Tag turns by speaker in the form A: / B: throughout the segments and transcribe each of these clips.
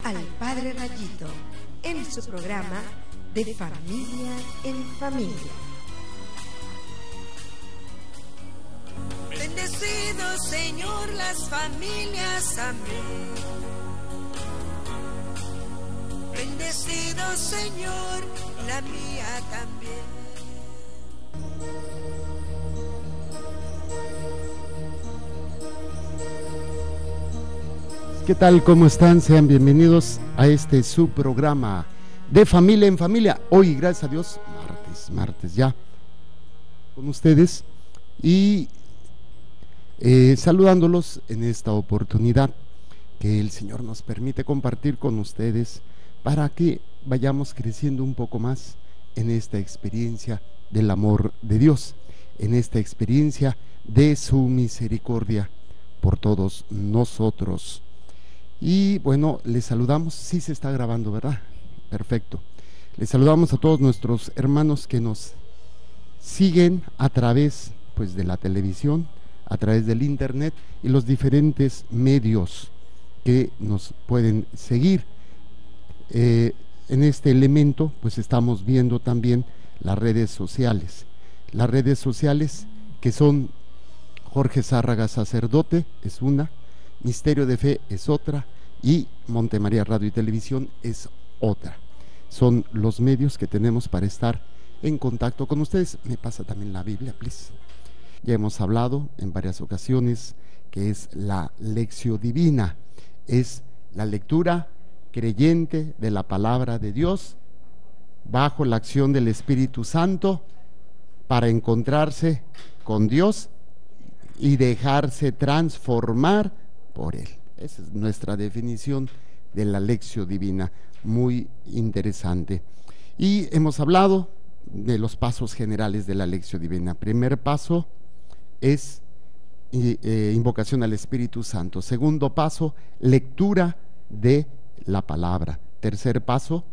A: al Padre Rayito en su programa De Familia en Familia.
B: Bendecido Señor las familias, amén. Bendecido Señor la mía también.
C: ¿Qué tal? ¿Cómo están? Sean bienvenidos a este su programa De Familia en Familia. Hoy, gracias a Dios, martes ya con ustedes y saludándolos en esta oportunidad que el Señor nos permite compartir con ustedes para que vayamos creciendo un poco más en esta experiencia del amor de Dios, en esta experiencia de su misericordia por todos nosotros. Y bueno, les saludamos, sí se está grabando, ¿verdad? Perfecto. Les saludamos a todos nuestros hermanos que nos siguen a través pues de la televisión, a través del internet y los diferentes medios que nos pueden seguir. En este elemento pues estamos viendo también las redes sociales que son Jorge Zárraga Sacerdote es una, Misterio de Fe es otra y Montemaría Radio y Televisión es otra. Son los medios que tenemos para estar en contacto con ustedes. Me pasa también la Biblia, please. Ya hemos hablado en varias ocasiones que es la Lección Divina, es la lectura creyente de la palabra de Dios bajo la acción del Espíritu Santo para encontrarse con Dios y dejarse transformar por Él. Esa es nuestra definición de la Lección Divina, muy interesante. Y hemos hablado de los pasos generales de la Lección Divina. Primer paso es invocación al Espíritu Santo. Segundo paso, lectura de la palabra. Tercer paso,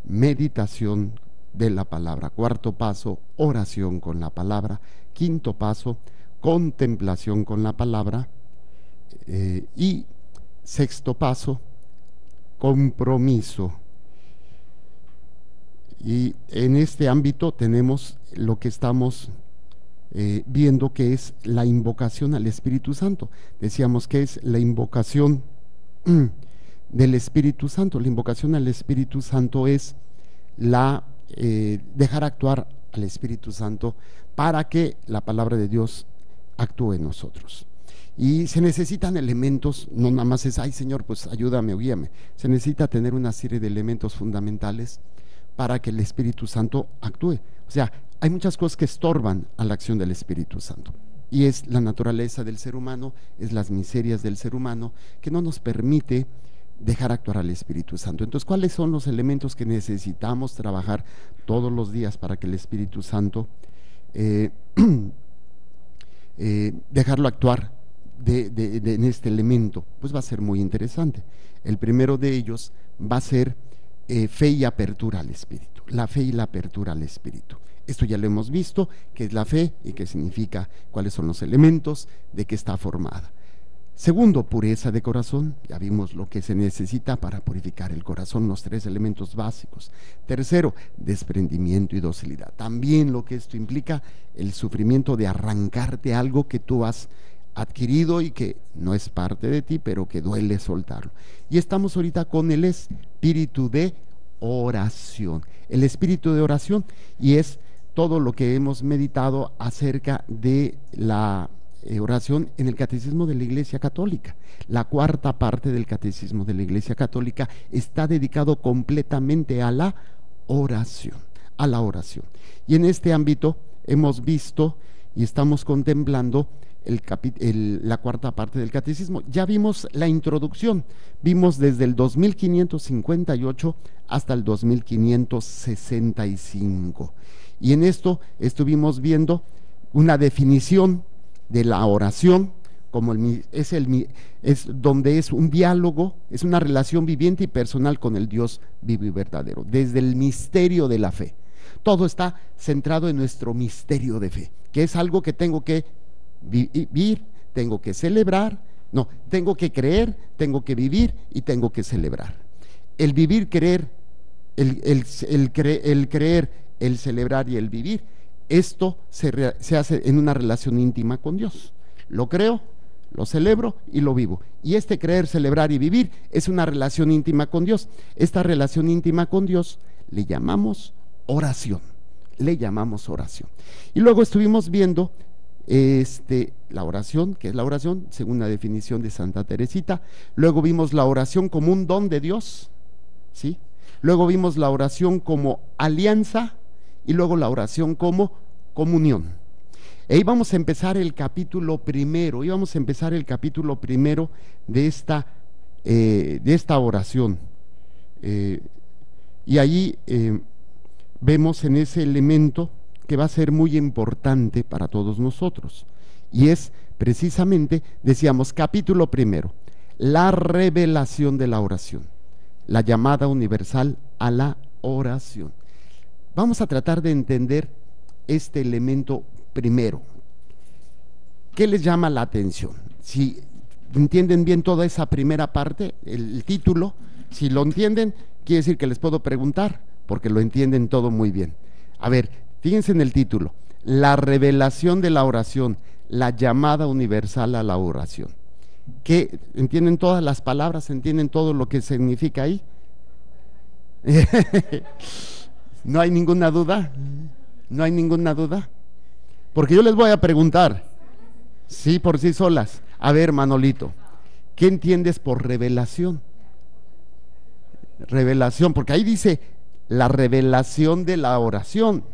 C: meditación de la palabra. Cuarto paso, oración con la palabra. Quinto paso, contemplación con la palabra. Y sexto paso, compromiso. Y en este ámbito tenemos lo que estamos viendo, que es la invocación al Espíritu Santo. Decíamos que es la invocación del Espíritu Santo. La invocación al Espíritu Santo es dejar actuar al Espíritu Santo para que la palabra de Dios actúe en nosotros. Y se necesitan elementos, no nada más es, ay Señor, pues ayúdame o guíame. Se necesita tener una serie de elementos fundamentales para que el Espíritu Santo actúe. O sea, hay muchas cosas que estorban a la acción del Espíritu Santo. Y es la naturaleza del ser humano, es las miserias del ser humano, que no nos permite dejar actuar al Espíritu Santo. Entonces, ¿cuáles son los elementos que necesitamos trabajar todos los días para que el Espíritu Santo dejarlo actuar en este elemento? Pues va a ser muy interesante. El primero de ellos va a ser fe y apertura al Espíritu. La fe y la apertura al Espíritu. Esto ya lo hemos visto, qué es la fe y qué significa, cuáles son los elementos, de qué está formada. Segundo, pureza de corazón. Ya vimos lo que se necesita para purificar el corazón, los tres elementos básicos. Tercero, desprendimiento y docilidad. También lo que esto implica, el sufrimiento de arrancarte algo que tú has adquirido y que no es parte de ti, pero que duele soltarlo. Y estamos ahorita con el espíritu de oración. El espíritu de oración, y es todo lo que hemos meditado acerca de la oración en el Catecismo de la Iglesia Católica. La cuarta parte del Catecismo de la Iglesia Católica está dedicado completamente a la oración, Y en este ámbito hemos visto y estamos contemplando la cuarta parte del Catecismo. Ya vimos la introducción, vimos desde el 2558 hasta el 2565, y en esto estuvimos viendo una definición de la oración como es donde es un diálogo, es una relación viviente y personal con el Dios vivo y verdadero, desde el misterio de la fe. Todo está centrado en nuestro misterio de fe, que es algo que tengo que vivir, tengo que celebrar, no, tengo que creer, tengo que vivir y tengo que celebrar. el vivir, creer, el creer, el celebrar y el vivir, esto se hace en una relación íntima con Dios. Lo creo, lo celebro y lo vivo. Y este creer, celebrar y vivir es una relación íntima con Dios. Esta relación íntima con Dios le llamamos oración. Le llamamos oración. Y luego estuvimos viendo la oración, que es la oración según la definición de Santa Teresita. Luego vimos la oración como un don de Dios, ¿sí? Luego vimos la oración como alianza y luego la oración como comunión. E íbamos a empezar el capítulo primero, de esta oración. Y allí vemos en ese elemento que va a ser muy importante para todos nosotros. Y es precisamente, decíamos, capítulo primero, la revelación de la oración, la llamada universal a la oración. Vamos a tratar de entender este elemento primero. ¿Qué les llama la atención? Si entienden bien toda esa primera parte, el título, si lo entienden, quiere decir que les puedo preguntar, porque lo entienden todo muy bien. A ver, fíjense en el título, la revelación de la oración, la llamada universal a la oración. ¿Qué? ¿Entienden todas las palabras? ¿Entienden todo lo que significa ahí? ¿No hay ninguna duda? ¿No hay ninguna duda? Porque yo les voy a preguntar, sí, por sí solas. A ver, Manolito, ¿qué entiendes por revelación? Revelación, porque ahí dice la revelación de la oración.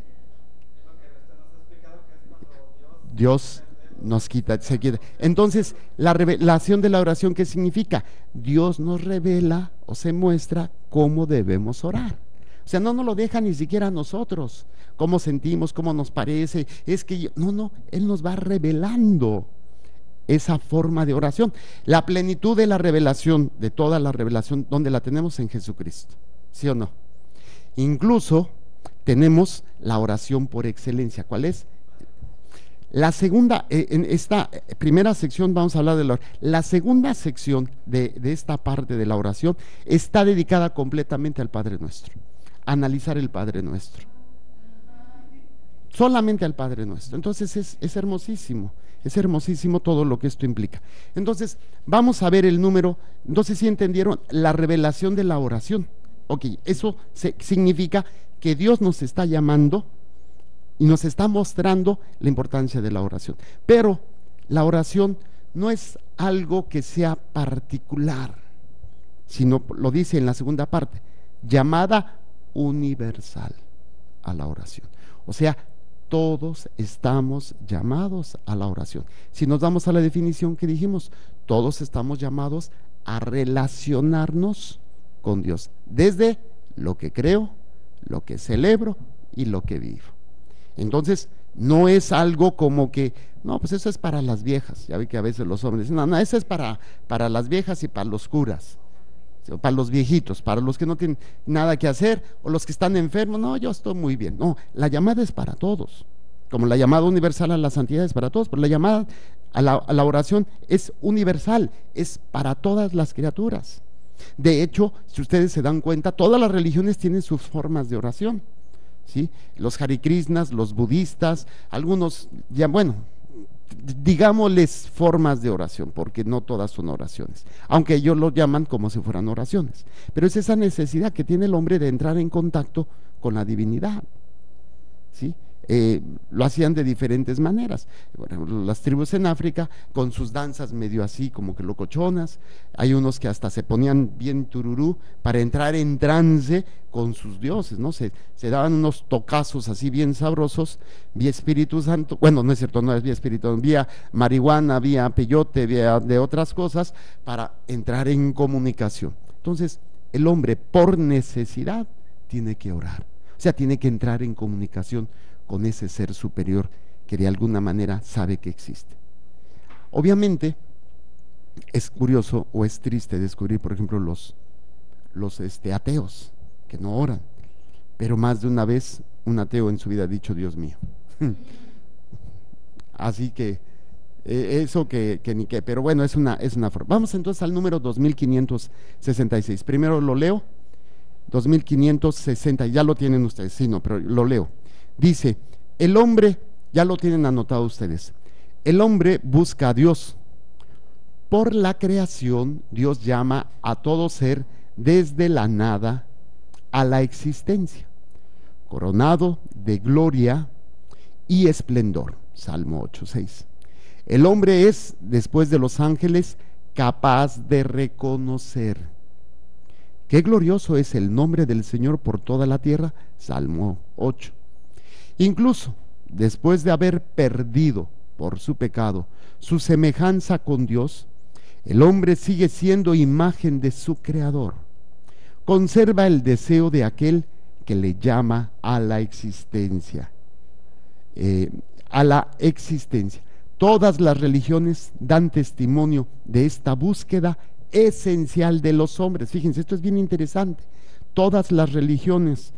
C: Dios nos quita, se quita. Entonces, la revelación de la oración, ¿qué significa? Dios nos revela o se muestra cómo debemos orar. O sea, no nos lo deja ni siquiera a nosotros, cómo sentimos, cómo nos parece, es que no, Él nos va revelando esa forma de oración. La plenitud de la revelación, de toda la revelación, ¿dónde la tenemos? En Jesucristo, ¿sí o no? Incluso tenemos la oración por excelencia. ¿Cuál es? La segunda, en esta primera sección vamos a hablar de la segunda sección de esta parte de la oración está dedicada completamente al Padre Nuestro, a analizar el Padre Nuestro, solamente al Padre Nuestro. Entonces es hermosísimo todo lo que esto implica. Entonces vamos a ver el número. Entonces, ¿sí entendieron? La revelación de la oración. Ok, eso significa que Dios nos está llamando y nos está mostrando la importancia de la oración. Pero la oración no es algo que sea particular, sino, lo dice en la segunda parte, llamada universal a la oración. O sea, todos estamos llamados a la oración. Si nos damos a la definición que dijimos, todos estamos llamados a relacionarnos con Dios, desde lo que creo, lo que celebro y lo que vivo. Entonces, no es algo como que, no, pues eso es para las viejas. Ya ve que a veces los hombres dicen, no, eso es para las viejas y para los curas, para los viejitos, para los que no tienen nada que hacer o los que están enfermos. No, yo estoy muy bien. No, la llamada es para todos, como la llamada universal a la santidad es para todos, pero la llamada a la oración es universal, es para todas las criaturas. De hecho, si ustedes se dan cuenta, todas las religiones tienen sus formas de oración, ¿sí? Los Hare Krishnas, los budistas, algunos, ya bueno, digámosles formas de oración, porque no todas son oraciones, aunque ellos lo llaman como si fueran oraciones, pero es esa necesidad que tiene el hombre de entrar en contacto con la divinidad, ¿sí? Lo hacían de diferentes maneras. Bueno, las tribus en África con sus danzas medio así como que locochonas, hay unos que hasta se ponían bien tururú para entrar en trance con sus dioses, ¿no? Se daban unos tocazos así bien sabrosos, vía Espíritu Santo, bueno, no es cierto, no es vía Espíritu, vía marihuana, vía peyote, vía de otras cosas, para entrar en comunicación. Entonces, el hombre por necesidad tiene que orar, o sea, tiene que entrar en comunicación con ese ser superior que de alguna manera sabe que existe. Obviamente es curioso o es triste descubrir, por ejemplo, los ateos que no oran, pero más de una vez un ateo en su vida ha dicho, Dios mío. Así que eso que ni qué, pero bueno, es una forma. Vamos entonces al número 2566. Primero lo leo 2560, ya lo tienen ustedes, sí, no, pero lo leo. Dice, el hombre, ya lo tienen anotado ustedes, el hombre busca a Dios. Por la creación, Dios llama a todo ser desde la nada a la existencia, coronado de gloria y esplendor. Salmo 8:6. El hombre es, después de los ángeles, capaz de reconocer. Qué glorioso es el nombre del Señor por toda la tierra. Salmo 8. Incluso después de haber perdido por su pecado su semejanza con Dios, el hombre sigue siendo imagen de su Creador. Conserva el deseo de aquel que le llama a la existencia. Todas las religiones dan testimonio de esta búsqueda esencial de los hombres. Fíjense, esto es bien interesante. Todas las religiones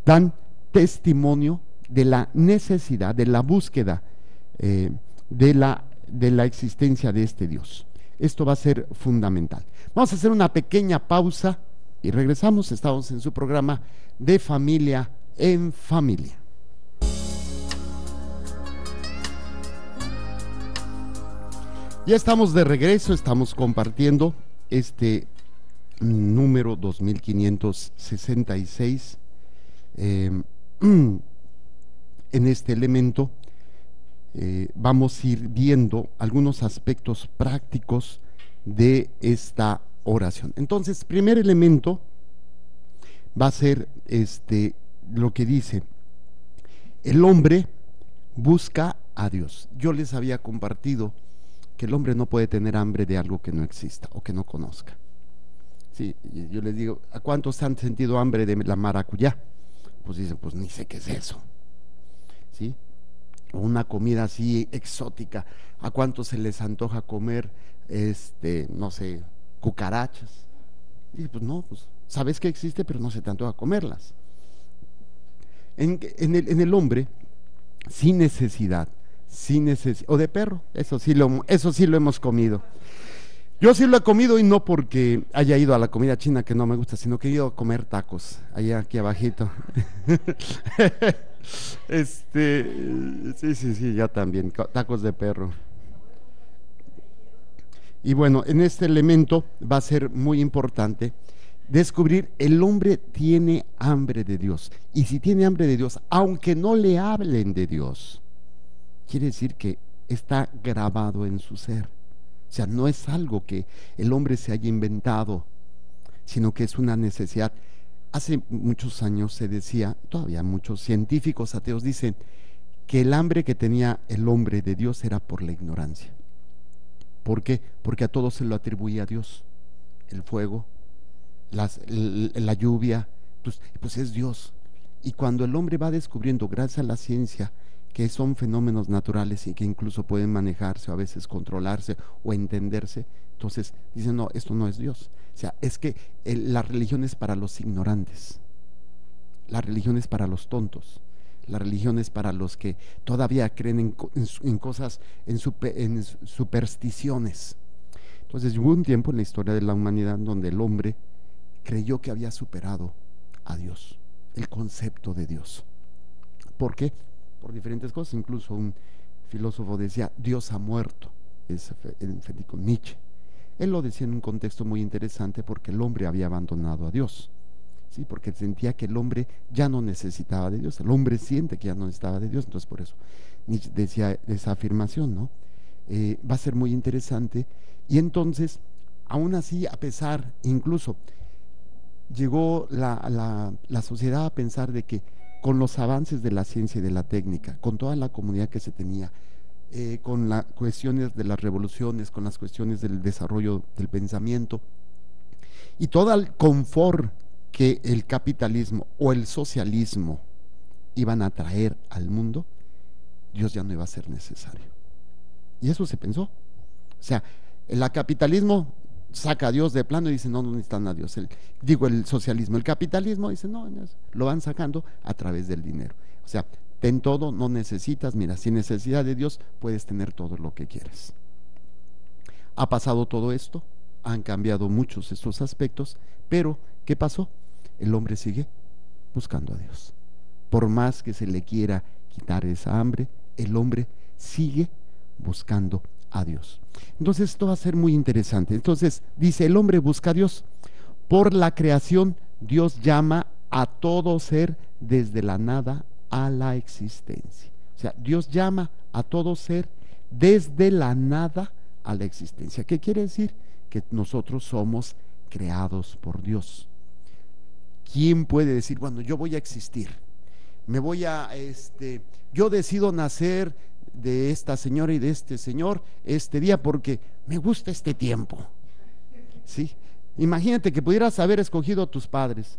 C: dan testimonio de la necesidad, de la búsqueda de la existencia de este Dios. Esto va a ser fundamental. Vamos a hacer una pequeña pausa y regresamos. Estamos en su programa de Familia en Familia. Ya estamos de regreso, estamos compartiendo este número 2566 en este elemento. Vamos a ir viendo algunos aspectos prácticos de esta oración. Entonces, primer elemento va a ser lo que dice: el hombre busca a Dios. Yo les había compartido que el hombre no puede tener hambre de algo que no exista o que no conozca. Sí, yo les digo, ¿a cuántos han sentido hambre de la maracuyá? Pues dicen, pues ni sé qué es eso. ¿Sí? O una comida así exótica. ¿A cuántos se les antoja comer, no sé, cucarachas? Y pues no, pues sabes que existe, pero no se te antoja comerlas. En el hombre, sin necesidad, o de perro, eso sí lo hemos comido. Yo sí lo he comido, y no porque haya ido a la comida china, que no me gusta, sino que he ido a comer tacos allá aquí abajito. Sí, ya también tacos de perro. Y bueno, en este elemento va a ser muy importante descubrir: el hombre tiene hambre de Dios, y si tiene hambre de Dios, aunque no le hablen de Dios, quiere decir que está grabado en su ser. O sea, no es algo que el hombre se haya inventado, sino que es una necesidad. Hace muchos años se decía, todavía muchos científicos ateos dicen, que el hambre que tenía el hombre de Dios era por la ignorancia. ¿Por qué? Porque a todo se lo atribuía a Dios. El fuego, la lluvia, pues es Dios. Y cuando el hombre va descubriendo, gracias a la ciencia, que son fenómenos naturales y que incluso pueden manejarse o a veces controlarse o entenderse, entonces dicen, no, esto no es Dios. O sea, es que la religión es para los ignorantes, la religión es para los tontos, la religión es para los que todavía creen en cosas, en supersticiones. Entonces hubo un tiempo en la historia de la humanidad donde el hombre creyó que había superado a Dios, el concepto de Dios. ¿Por qué? Por diferentes cosas. Incluso un filósofo decía, Dios ha muerto, es Federico Nietzsche. Él lo decía en un contexto muy interesante, porque el hombre había abandonado a Dios, ¿sí? Porque sentía que el hombre ya no necesitaba de Dios. El hombre siente que ya no necesitaba de Dios. Entonces por eso Nietzsche decía esa afirmación, ¿no? Va a ser muy interesante. Y entonces, aún así, a pesar, incluso llegó la sociedad a pensar de que con los avances de la ciencia y de la técnica, con toda la comunidad que se tenía, con las cuestiones de las revoluciones, con las cuestiones del desarrollo del pensamiento y todo el confort que el capitalismo o el socialismo iban a traer al mundo, Dios ya no iba a ser necesario. Y eso se pensó. O sea, el capitalismo saca a Dios de plano y dice, no necesitan a Dios. El socialismo, el capitalismo dice, no, lo van sacando a través del dinero. O sea, ten todo, no necesitas, mira, sin necesidad de Dios puedes tener todo lo que quieres. ¿Ha pasado todo esto? han cambiado muchos estos aspectos, pero ¿qué pasó? El hombre sigue buscando a Dios. Por más que se le quiera quitar esa hambre, el hombre sigue buscando a Dios. Entonces esto va a ser muy interesante. Entonces dice, el hombre busca a Dios. Por la creación, Dios llama a todo ser desde la nada a la existencia. O sea, Dios llama a todo ser desde la nada a la existencia. ¿Qué quiere decir? Que nosotros somos creados por Dios. ¿Quién puede decir, bueno, yo voy a existir? Me voy a, yo decido nacer de esta señora y de este señor este día porque me gusta este tiempo. ¿Sí? Imagínate que pudieras haber escogido a tus padres.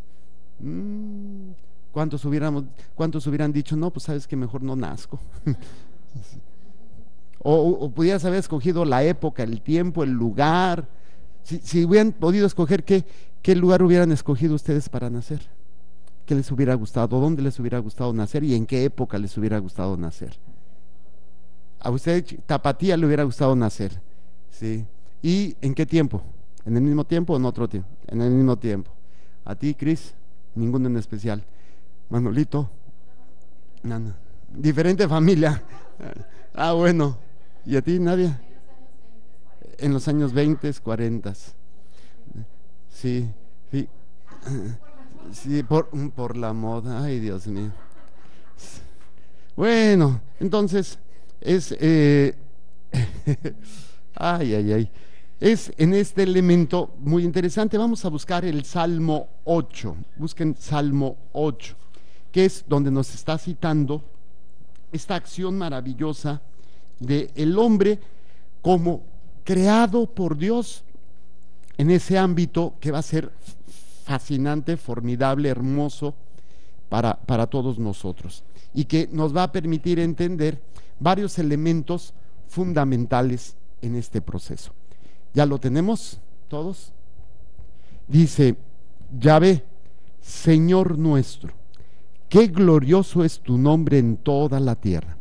C: ¿Cuántos hubieran dicho, no, pues sabes que mejor no nazco? o pudieras haber escogido la época, el tiempo, el lugar. Si hubieran podido escoger, ¿qué lugar hubieran escogido ustedes para nacer? ¿Qué les hubiera gustado? ¿Dónde les hubiera gustado nacer? ¿Y en qué época les hubiera gustado nacer? A usted, Tapatía, le hubiera gustado nacer, ¿sí? ¿Y en qué tiempo? ¿En el mismo tiempo o en otro tiempo? En el mismo tiempo. A ti, Cris, ninguno en especial. Manolito, Nana, diferente familia. Ah, bueno. ¿Y a ti, Nadia? En los años 20, 40. Sí, sí. Sí, por la moda. Ay, Dios mío. Bueno, entonces es ay. Es en este elemento muy interesante. Vamos a buscar el Salmo 8. Busquen Salmo 8, que es donde nos está citando esta acción maravillosa de el hombre como creado por Dios en ese ámbito que va a ser fascinante, formidable, hermoso para todos nosotros, y que nos va a permitir entender varios elementos fundamentales en este proceso. ¿Ya lo tenemos todos? Dice, Yahvé, Señor nuestro, qué glorioso es tu nombre en toda la tierra.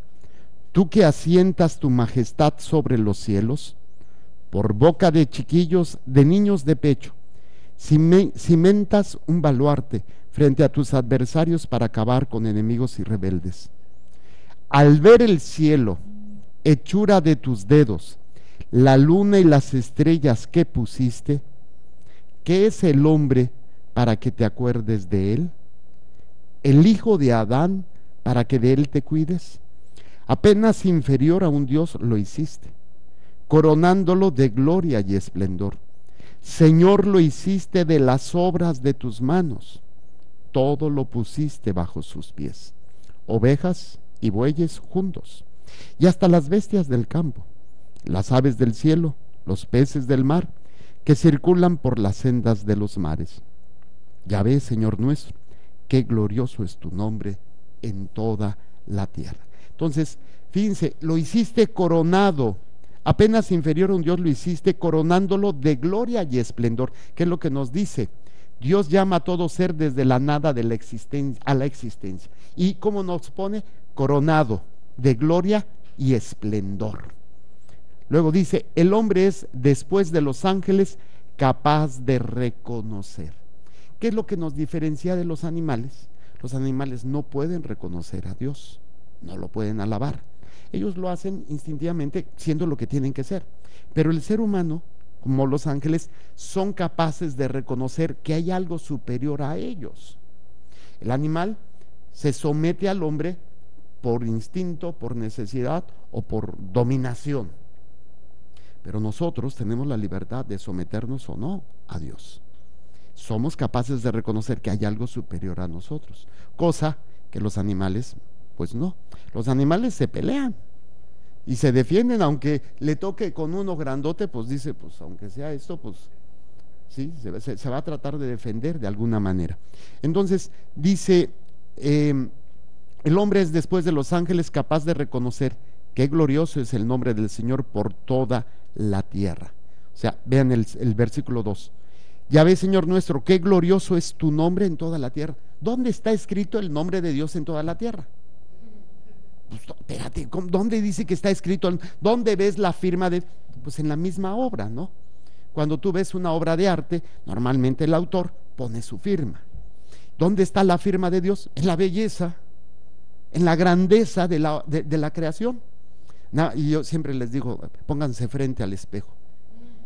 C: Tú que asientas tu majestad sobre los cielos, por boca de chiquillos, de niños de pecho, cimentas un baluarte frente a tus adversarios para acabar con enemigos y rebeldes. Al ver el cielo, hechura de tus dedos, la luna y las estrellas que pusiste, ¿qué es el hombre para que te acuerdes de él? ¿El hijo de Adán para que de él te cuides? Apenas inferior a un Dios lo hiciste, coronándolo de gloria y esplendor. Señor, lo hiciste de las obras de tus manos, todo lo pusiste bajo sus pies, ovejas y bueyes juntos, y hasta las bestias del campo, las aves del cielo, los peces del mar, que circulan por las sendas de los mares. Ya ves, Señor nuestro, qué glorioso es tu nombre en toda la tierra. Entonces, fíjense, lo hiciste coronado, apenas inferior a un Dios lo hiciste, coronándolo de gloria y esplendor. ¿Qué es lo que nos dice? Dios llama a todo ser desde la nada de la existencia a la existencia. ¿Y cómo nos pone? Coronado de gloria y esplendor. Luego dice, el hombre es, después de los ángeles, capaz de reconocer. ¿Qué es lo que nos diferencia de los animales? Los animales no pueden reconocer a Dios, no lo pueden alabar. Ellos lo hacen instintivamente siendo lo que tienen que ser. Pero el ser humano, como los ángeles, son capaces de reconocer que hay algo superior a ellos. El animal se somete al hombre por instinto, por necesidad o por dominación. Pero nosotros tenemos la libertad de someternos o no a Dios. Somos capaces de reconocer que hay algo superior a nosotros, cosa que los animales, pues no. Los animales se pelean y se defienden, aunque le toque con uno grandote, pues dice, pues aunque sea esto, pues sí, se va a tratar de defender de alguna manera. Entonces dice, el hombre es, después de los ángeles, capaz de reconocer qué glorioso es el nombre del Señor por toda la tierra. O sea, vean el versículo 2. Ya ves, Señor nuestro, qué glorioso es tu nombre en toda la tierra. ¿Dónde está escrito el nombre de Dios en toda la tierra? Pues, espérate, ¿dónde dice que está escrito? ¿Dónde ves la firma de? Pues en la misma obra, ¿no? cuando tú ves una obra de arte, normalmente el autor pone su firma. ¿Dónde está la firma de Dios? En la belleza, en la grandeza de la creación. Y yo siempre les digo, pónganse frente al espejo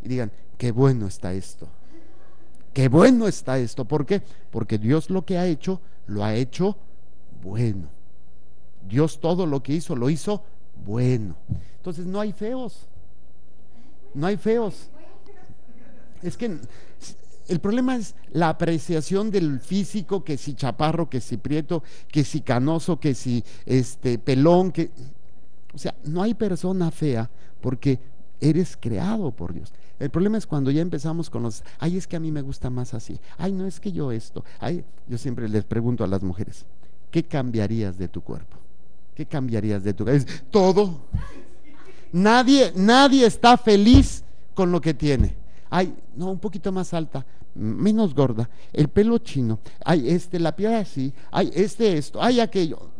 C: y digan, qué bueno está esto. Qué bueno está esto. ¿Por qué? Porque Dios lo que ha hecho, lo ha hecho bueno. Dios todo lo que hizo, lo hizo bueno. Entonces no hay feos. No hay feos. Es que el problema es la apreciación del físico, que si chaparro, que si prieto, que si canoso, que si pelón, que... O sea, no hay persona fea porque eres creado por Dios. El problema es cuando ya empezamos con los, ay, es que a mí me gusta más así, ay, no, es que yo esto, ay, yo siempre les pregunto a las mujeres, ¿qué cambiarías de tu cuerpo? ¿Qué cambiarías de tu cuerpo? Todo. Nadie está feliz con lo que tiene. Ay, no, un poquito más alta, menos gorda, el pelo chino, ay, la piel así, ay, esto, ay, aquello.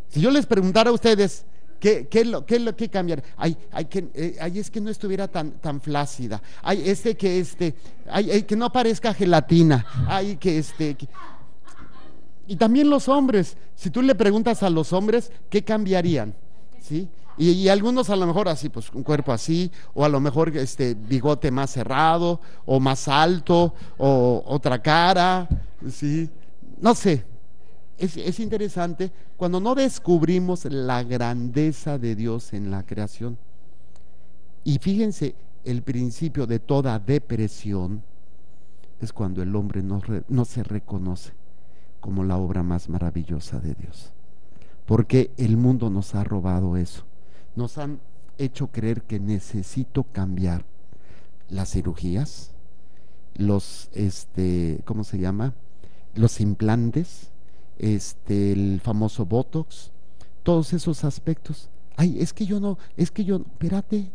C: Si yo les preguntara a ustedes, ¿qué cambiar? Ay, es que no estuviera tan flácida. Ay, que no parezca gelatina. Ay, Y también los hombres. Si tú le preguntas a los hombres, ¿qué cambiarían? ¿Sí? Y algunos a lo mejor así, pues un cuerpo así, o a lo mejor bigote más cerrado, o más alto, o otra cara, ¿sí? No sé. Es interesante cuando no descubrimos la grandeza de Dios en la creación. Y fíjense, el principio de toda depresión es cuando el hombre no se reconoce como la obra más maravillosa de Dios, porque el mundo nos ha robado eso. Nos han hecho creer que necesito cambiar las cirugías, los ¿cómo se llama? Los implantes, el famoso Botox, todos esos aspectos. Ay, espérate,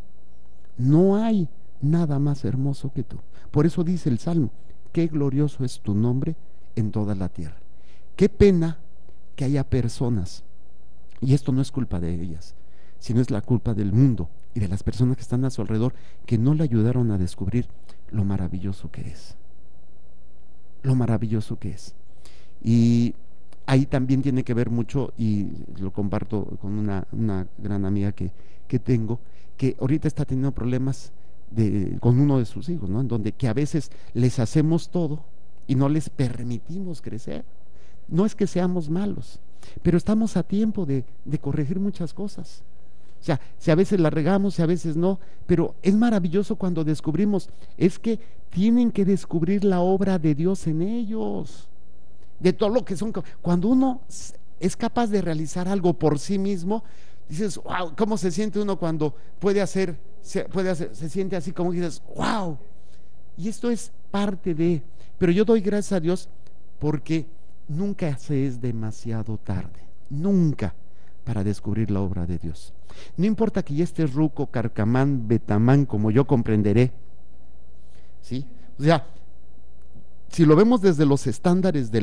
C: no hay nada más hermoso que tú. Por eso dice el Salmo, qué glorioso es tu nombre en toda la tierra. Qué pena que haya personas, y esto no es culpa de ellas, sino es la culpa del mundo y de las personas que están a su alrededor, que no le ayudaron a descubrir lo maravilloso que es. Lo maravilloso que es. Y ahí también tiene que ver mucho, y lo comparto con una gran amiga que tengo, que ahorita está teniendo problemas con uno de sus hijos, ¿no? En donde que a veces les hacemos todo y no les permitimos crecer. No es que seamos malos, pero estamos a tiempo de corregir muchas cosas. O sea, si a veces la regamos, si a veces no, pero es maravilloso cuando descubrimos, es que tienen que descubrir la obra de Dios en ellos. De todo lo que son. Cuando uno es capaz de realizar algo por sí mismo, dices, wow, ¿cómo se siente uno cuando se siente así como dices, wow? Y esto es parte de, pero yo doy gracias a Dios porque nunca se es demasiado tarde, nunca, para descubrir la obra de Dios. No importa que ya estés ruco, carcamán, betamán, como yo comprenderé, ¿sí? O sea, si lo vemos desde los estándares de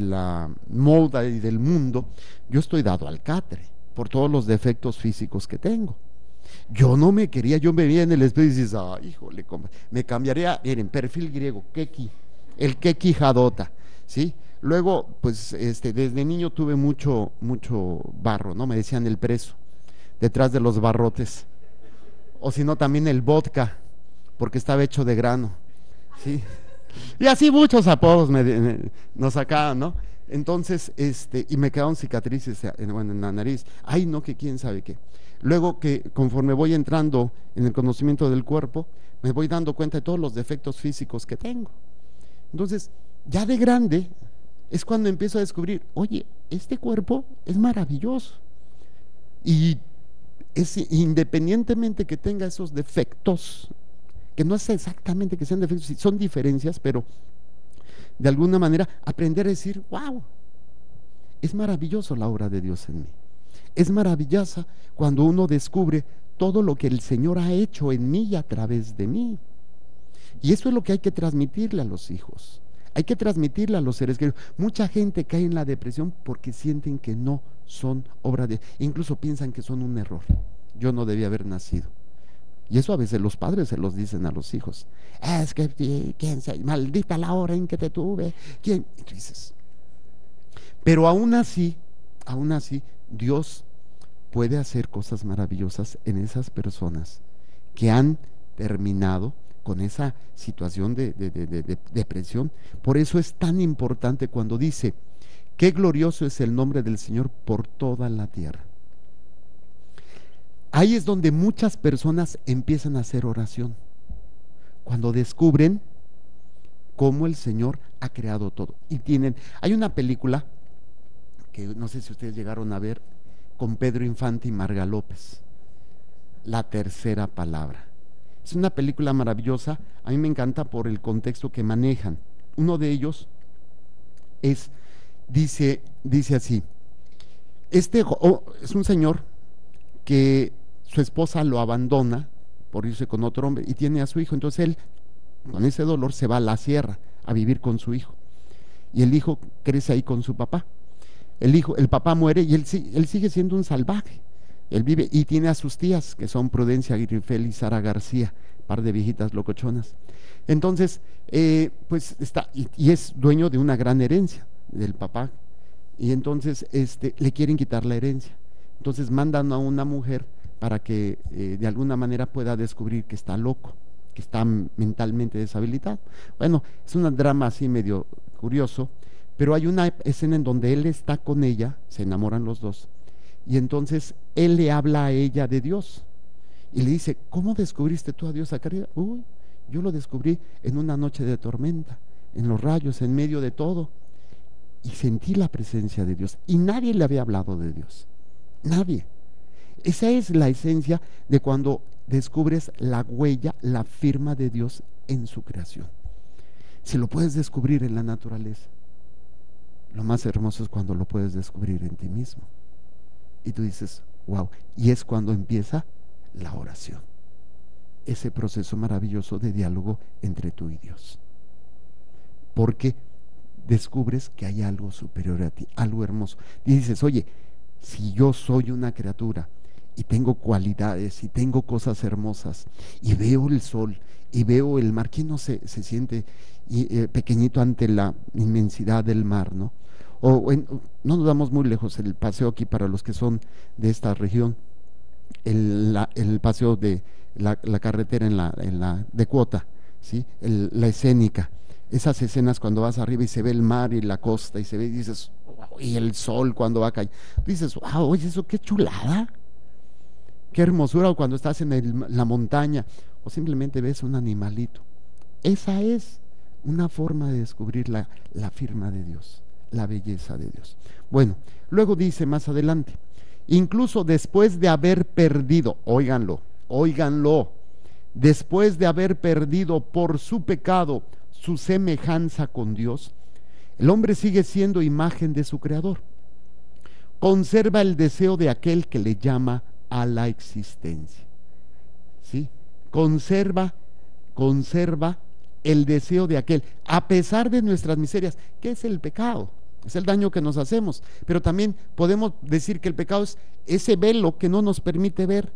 C: la moda y del mundo, yo estoy dado al catre por todos los defectos físicos que tengo. Yo no me quería, yo me veía en el espejo y dices, ay, híjole, me cambiaría, miren, perfil griego, keki, el keki jadota, ¿sí? Luego, pues, desde niño tuve mucho barro, ¿no? Me decían el preso, detrás de los barrotes, o si no, también el vodka, porque estaba hecho de grano. Sí. Y así muchos apodos nos sacaban, ¿no? Entonces, y me quedaron cicatrices en la nariz. Ay, no, que quién sabe qué. Luego que conforme voy entrando en el conocimiento del cuerpo, me voy dando cuenta de todos los defectos físicos que tengo. Entonces, ya de grande, es cuando empiezo a descubrir, oye, este cuerpo es maravilloso. Y independientemente que tenga esos defectos, que no es exactamente que sean defectos, son diferencias, pero de alguna manera aprender a decir, wow, es maravilloso la obra de Dios en mí. Es maravillosa cuando uno descubre todo lo que el Señor ha hecho en mí y a través de mí. Y eso es lo que hay que transmitirle a los hijos, hay que transmitirle a los seres queridos. Mucha gente cae en la depresión porque sienten que no son obra de Dios, incluso piensan que son un error. Yo no debía haber nacido. Y eso a veces los padres se los dicen a los hijos. Es que, maldita la hora en que te tuve. ¿Quién? Y tú dices. Pero aún así, Dios puede hacer cosas maravillosas en esas personas que han terminado con esa situación de depresión. Por eso es tan importante cuando dice: qué glorioso es el nombre del Señor por toda la tierra. Ahí es donde muchas personas empiezan a hacer oración, cuando descubren cómo el Señor ha creado todo. Y hay una película que no sé si ustedes llegaron a ver, con Pedro Infante y Marga López, La tercera palabra. Es una película maravillosa, a mí me encanta por el contexto que manejan. Uno de ellos dice así: es un señor que su esposa lo abandona por irse con otro hombre y tiene a su hijo. Entonces él, con ese dolor, se va a la sierra a vivir con su hijo, y el hijo crece ahí con su papá. El papá muere y él sigue siendo un salvaje. Él vive y tiene a sus tías, que son Prudencia Grifel y Sara García, par de viejitas locochonas. Entonces, pues está, y es dueño de una gran herencia del papá. Y entonces le quieren quitar la herencia. Entonces mandan a una mujer para que de alguna manera pueda descubrir que está loco, que está mentalmente deshabilitado. Bueno, es un drama así medio curioso, pero hay una escena en donde él está con ella, se enamoran los dos, y entonces él le habla a ella de Dios y le dice: ¿cómo descubriste tú a Dios, Zacarías? Uy, yo lo descubrí en una noche de tormenta, en los rayos, en medio de todo, y sentí la presencia de Dios, y nadie le había hablado de Dios, nadie. Esa es la esencia de cuando descubres la huella, la firma de Dios en su creación. Si lo puedes descubrir en la naturaleza, lo más hermoso es cuando lo puedes descubrir en ti mismo. Y tú dices: wow. Y es cuando empieza la oración, ese proceso maravilloso de diálogo entre tú y Dios, porque descubres que hay algo superior a ti, algo hermoso. Y dices: oye, si yo soy una criatura y tengo cualidades y tengo cosas hermosas, y veo el sol y veo el mar, ¿quién no se siente pequeñito ante la inmensidad del mar, no? No nos vamos muy lejos, el paseo aquí para los que son de esta región, el paseo de la carretera de Cuota, ¿sí? La escénica, esas escenas cuando vas arriba y se ve el mar y la costa y se ve, y dices: wow, y el sol cuando va a caer, dices: wow, oye, eso qué chulada, qué hermosura. O cuando estás en la montaña, o simplemente ves un animalito. Esa es una forma de descubrir la firma de Dios, la belleza de Dios. Bueno, luego dice más adelante: incluso después de haber perdido, óiganlo, después de haber perdido por su pecado su semejanza con Dios, el hombre sigue siendo imagen de su creador. Conserva el deseo de aquel que le llama a la existencia, ¿sí? Conserva el deseo de aquel, a pesar de nuestras miserias. ¿Qué es el pecado? Es el daño que nos hacemos, pero también podemos decir que el pecado es ese velo que no nos permite ver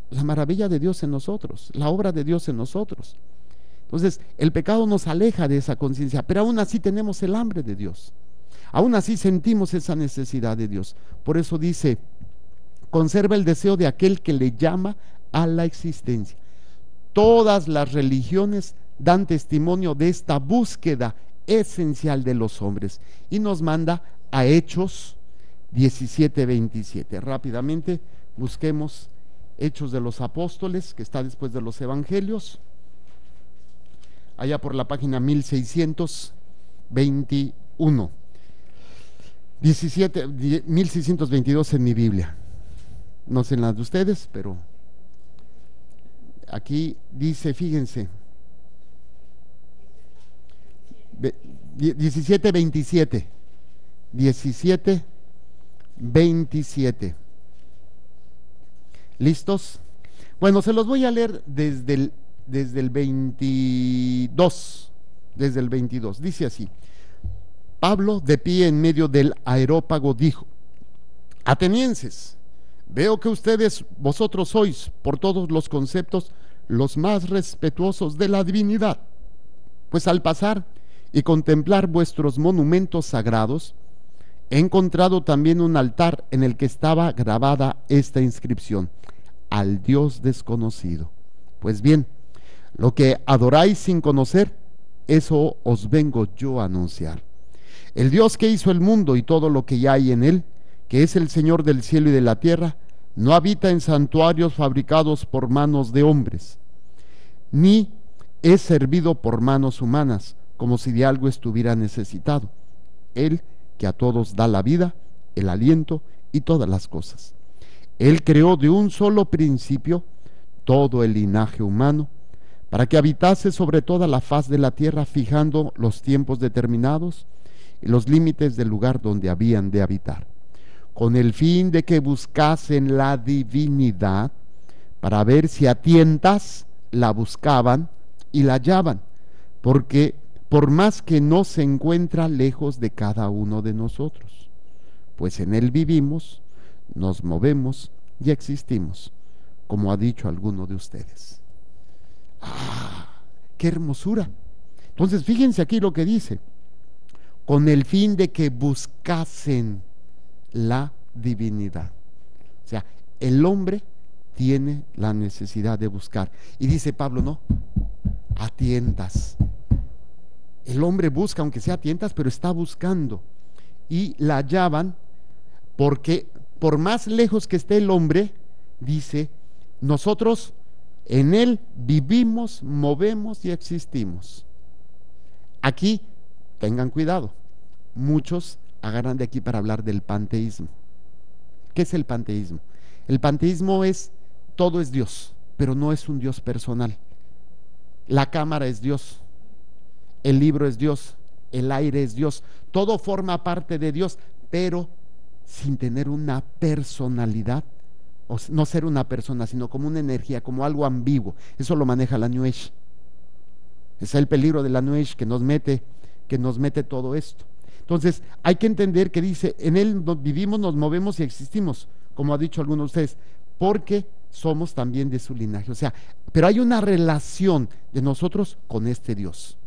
C: la maravilla de Dios en nosotros, la obra de Dios en nosotros. Entonces, el pecado nos aleja de esa conciencia, pero aún así tenemos el hambre de Dios, aún así sentimos esa necesidad de Dios. Por eso dice: conserva el deseo de aquel que le llama a la existencia. Todas las religiones dan testimonio de esta búsqueda esencial de los hombres, y nos manda a Hechos 17:27. Rápidamente busquemos Hechos de los Apóstoles, que está después de los Evangelios, allá por la página 1621, 1622 en mi Biblia, no sé en las de ustedes, pero aquí dice, fíjense, 17:27. 17:27. ¿Listos? Bueno, se los voy a leer desde el 22. Desde el 22. Dice así: Pablo, de pie en medio del areópago, dijo: atenienses, Veo que vosotros sois, por todos los conceptos, los más respetuosos de la divinidad, pues al pasar y contemplar vuestros monumentos sagrados, he encontrado también un altar en el que estaba grabada esta inscripción: al Dios desconocido. Pues bien, lo que adoráis sin conocer, eso os vengo yo a anunciar. El Dios que hizo el mundo y todo lo que ya hay en él, que es el Señor del cielo y de la tierra, no habita en santuarios fabricados por manos de hombres, ni es servido por manos humanas, como si de algo estuviera necesitado. Él que a todos da la vida, el aliento y todas las cosas. Él creó de un solo principio todo el linaje humano, para que habitase sobre toda la faz de la tierra, fijando los tiempos determinados y los límites del lugar donde habían de habitar, con el fin de que buscasen la divinidad, para ver si a tientas la buscaban y la hallaban, porque por más que no se encuentra lejos de cada uno de nosotros, pues en él vivimos, nos movemos y existimos, como ha dicho alguno de ustedes. ¡Ah! ¡Qué hermosura! Entonces fíjense aquí lo que dice: con el fin de que buscasen la divinidad. O sea, el hombre tiene la necesidad de buscar. Y dice Pablo, no, a tientas. El hombre busca, aunque sea a tientas, pero está buscando. Y la hallaban, porque por más lejos que esté el hombre, dice, nosotros en él vivimos, movemos y existimos. Aquí, tengan cuidado, muchos agarran de aquí para hablar del panteísmo. ¿Qué es el panteísmo? El panteísmo es, todo es Dios, pero no es un Dios personal. La cámara es Dios, el libro es Dios, el aire es Dios, todo forma parte de Dios, pero sin tener una personalidad, o no ser una persona, sino como una energía, como algo ambiguo. Eso lo maneja la New Age. Es el peligro de la New Age que nos mete todo esto. Entonces hay que entender que dice, en él vivimos, nos movemos y existimos, como ha dicho alguno de ustedes, porque somos también de su linaje. O sea, pero hay una relación de nosotros con este Dios,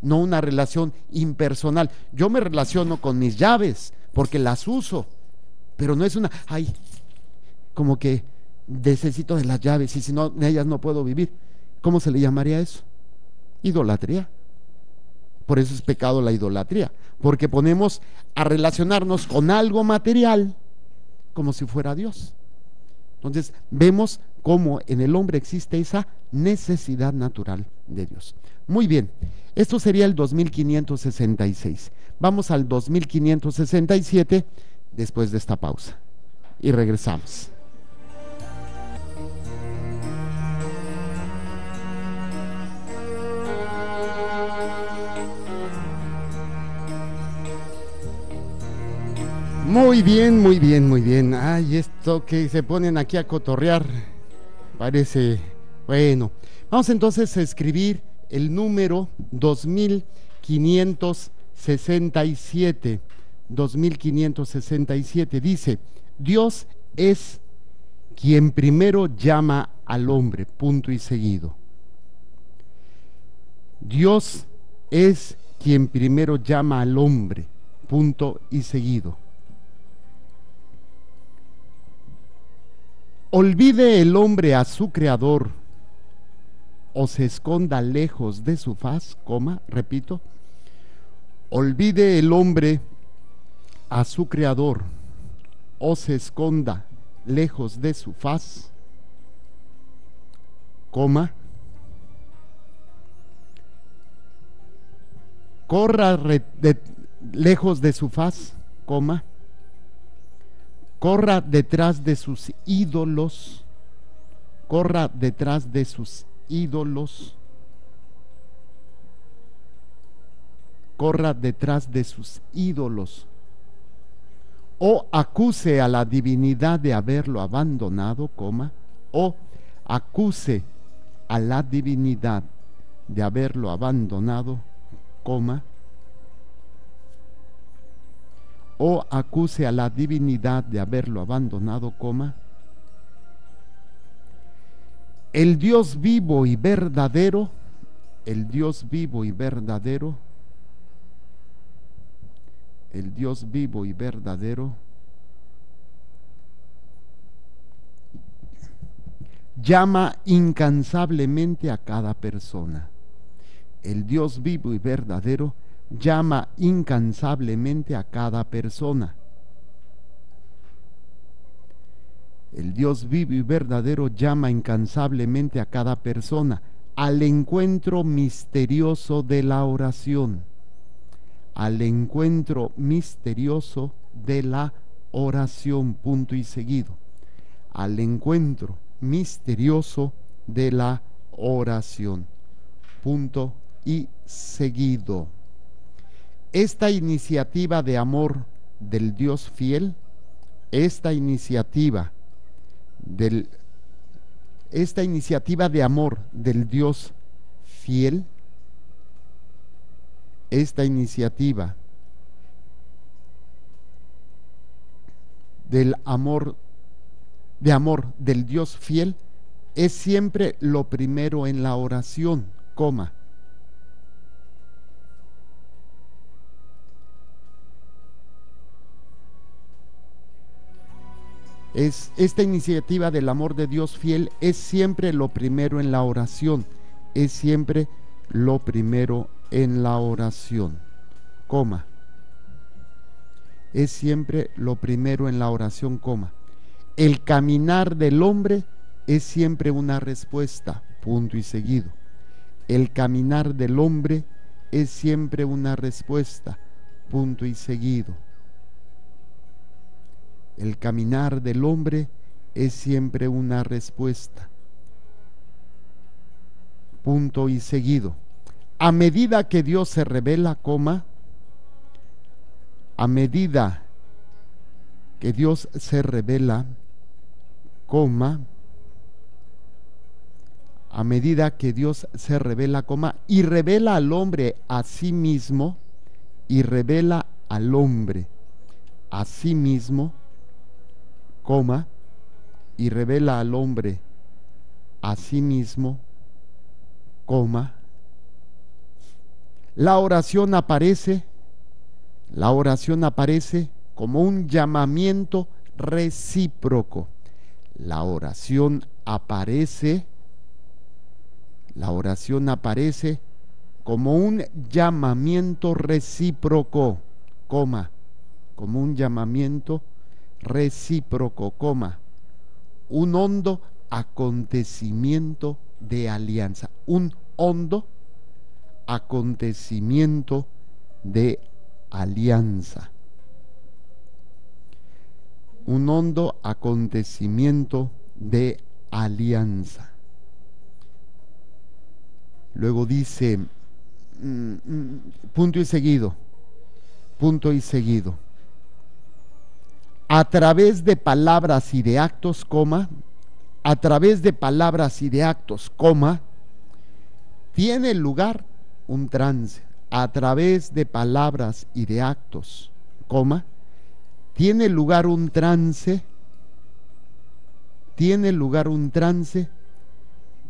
C: no una relación impersonal. Yo me relaciono con mis llaves porque las uso, pero no es una, ay, como que necesito de las llaves y si no, de ellas no puedo vivir. ¿Cómo se le llamaría eso? Idolatría. Por eso es pecado la idolatría, porque ponemos a relacionarnos con algo material como si fuera Dios. Entonces vemos cómo en el hombre existe esa necesidad natural de Dios. Muy bien, esto sería el 2566. Vamos al 2567 después de esta pausa y regresamos. Muy bien, muy bien, muy bien. Ay, esto que se ponen aquí a cotorrear parece, bueno. Vamos entonces a escribir el número 2567. 2567 dice: Dios es quien primero llama al hombre, punto y seguido. Dios es quien primero llama al hombre, punto y seguido. Olvide el hombre a su creador o se esconda lejos de su faz, repito, olvide el hombre a su creador o se esconda lejos de su faz, corra lejos de su faz, corra detrás de sus ídolos, corra detrás de sus ídolos, corra detrás de sus ídolos, o acuse a la divinidad de haberlo abandonado, o acuse a la divinidad de haberlo abandonado, o acuse a la divinidad de haberlo abandonado, El Dios vivo y verdadero, el Dios vivo y verdadero, el Dios vivo y verdadero llama incansablemente a cada persona. El Dios vivo y verdadero llama incansablemente a cada persona. El Dios vivo y verdadero llama incansablemente a cada persona al encuentro misterioso de la oración. Al encuentro misterioso de la oración, punto y seguido. Al encuentro misterioso de la oración, punto y seguido. Esta iniciativa de amor del Dios fiel, esta iniciativa de amor del Dios fiel, esta iniciativa de amor del Dios fiel es siempre lo primero en la oración, coma. Esta iniciativa del amor de Dios fiel es siempre lo primero en la oración, es siempre lo primero en la oración, coma. Es siempre lo primero en la oración, coma. El caminar del hombre es siempre una respuesta, punto y seguido. El caminar del hombre es siempre una respuesta, punto y seguido. El caminar del hombre es siempre una respuesta, punto y seguido. A medida que Dios se revela, coma, a medida que Dios se revela, coma, a medida que Dios se revela, coma, y revela al hombre a sí mismo, y revela al hombre a sí mismo, coma, y revela al hombre a sí mismo, coma, la oración aparece como un llamamiento recíproco. La oración aparece como un llamamiento recíproco, coma, como un llamamiento recíproco, coma, un hondo acontecimiento de alianza, un hondo acontecimiento de alianza, un hondo acontecimiento de alianza. Luego dice, punto y seguido, a través de palabras y de actos, coma, a través de palabras y de actos, coma, tiene lugar un trance. A través de palabras y de actos, coma, tiene lugar un trance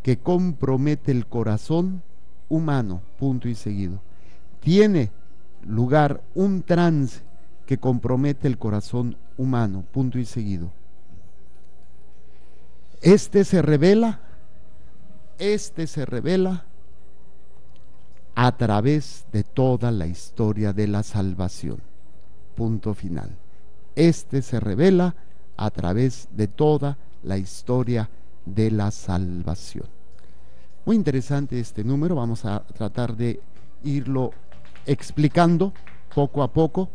C: que compromete el corazón humano, punto y seguido. Tiene lugar un trance que compromete el corazón humano, punto y seguido. Este se revela a través de toda la historia de la salvación, punto final. Este se revela a través de toda la historia de la salvación. Muy interesante este número, vamos a tratar de irlo explicando poco a poco.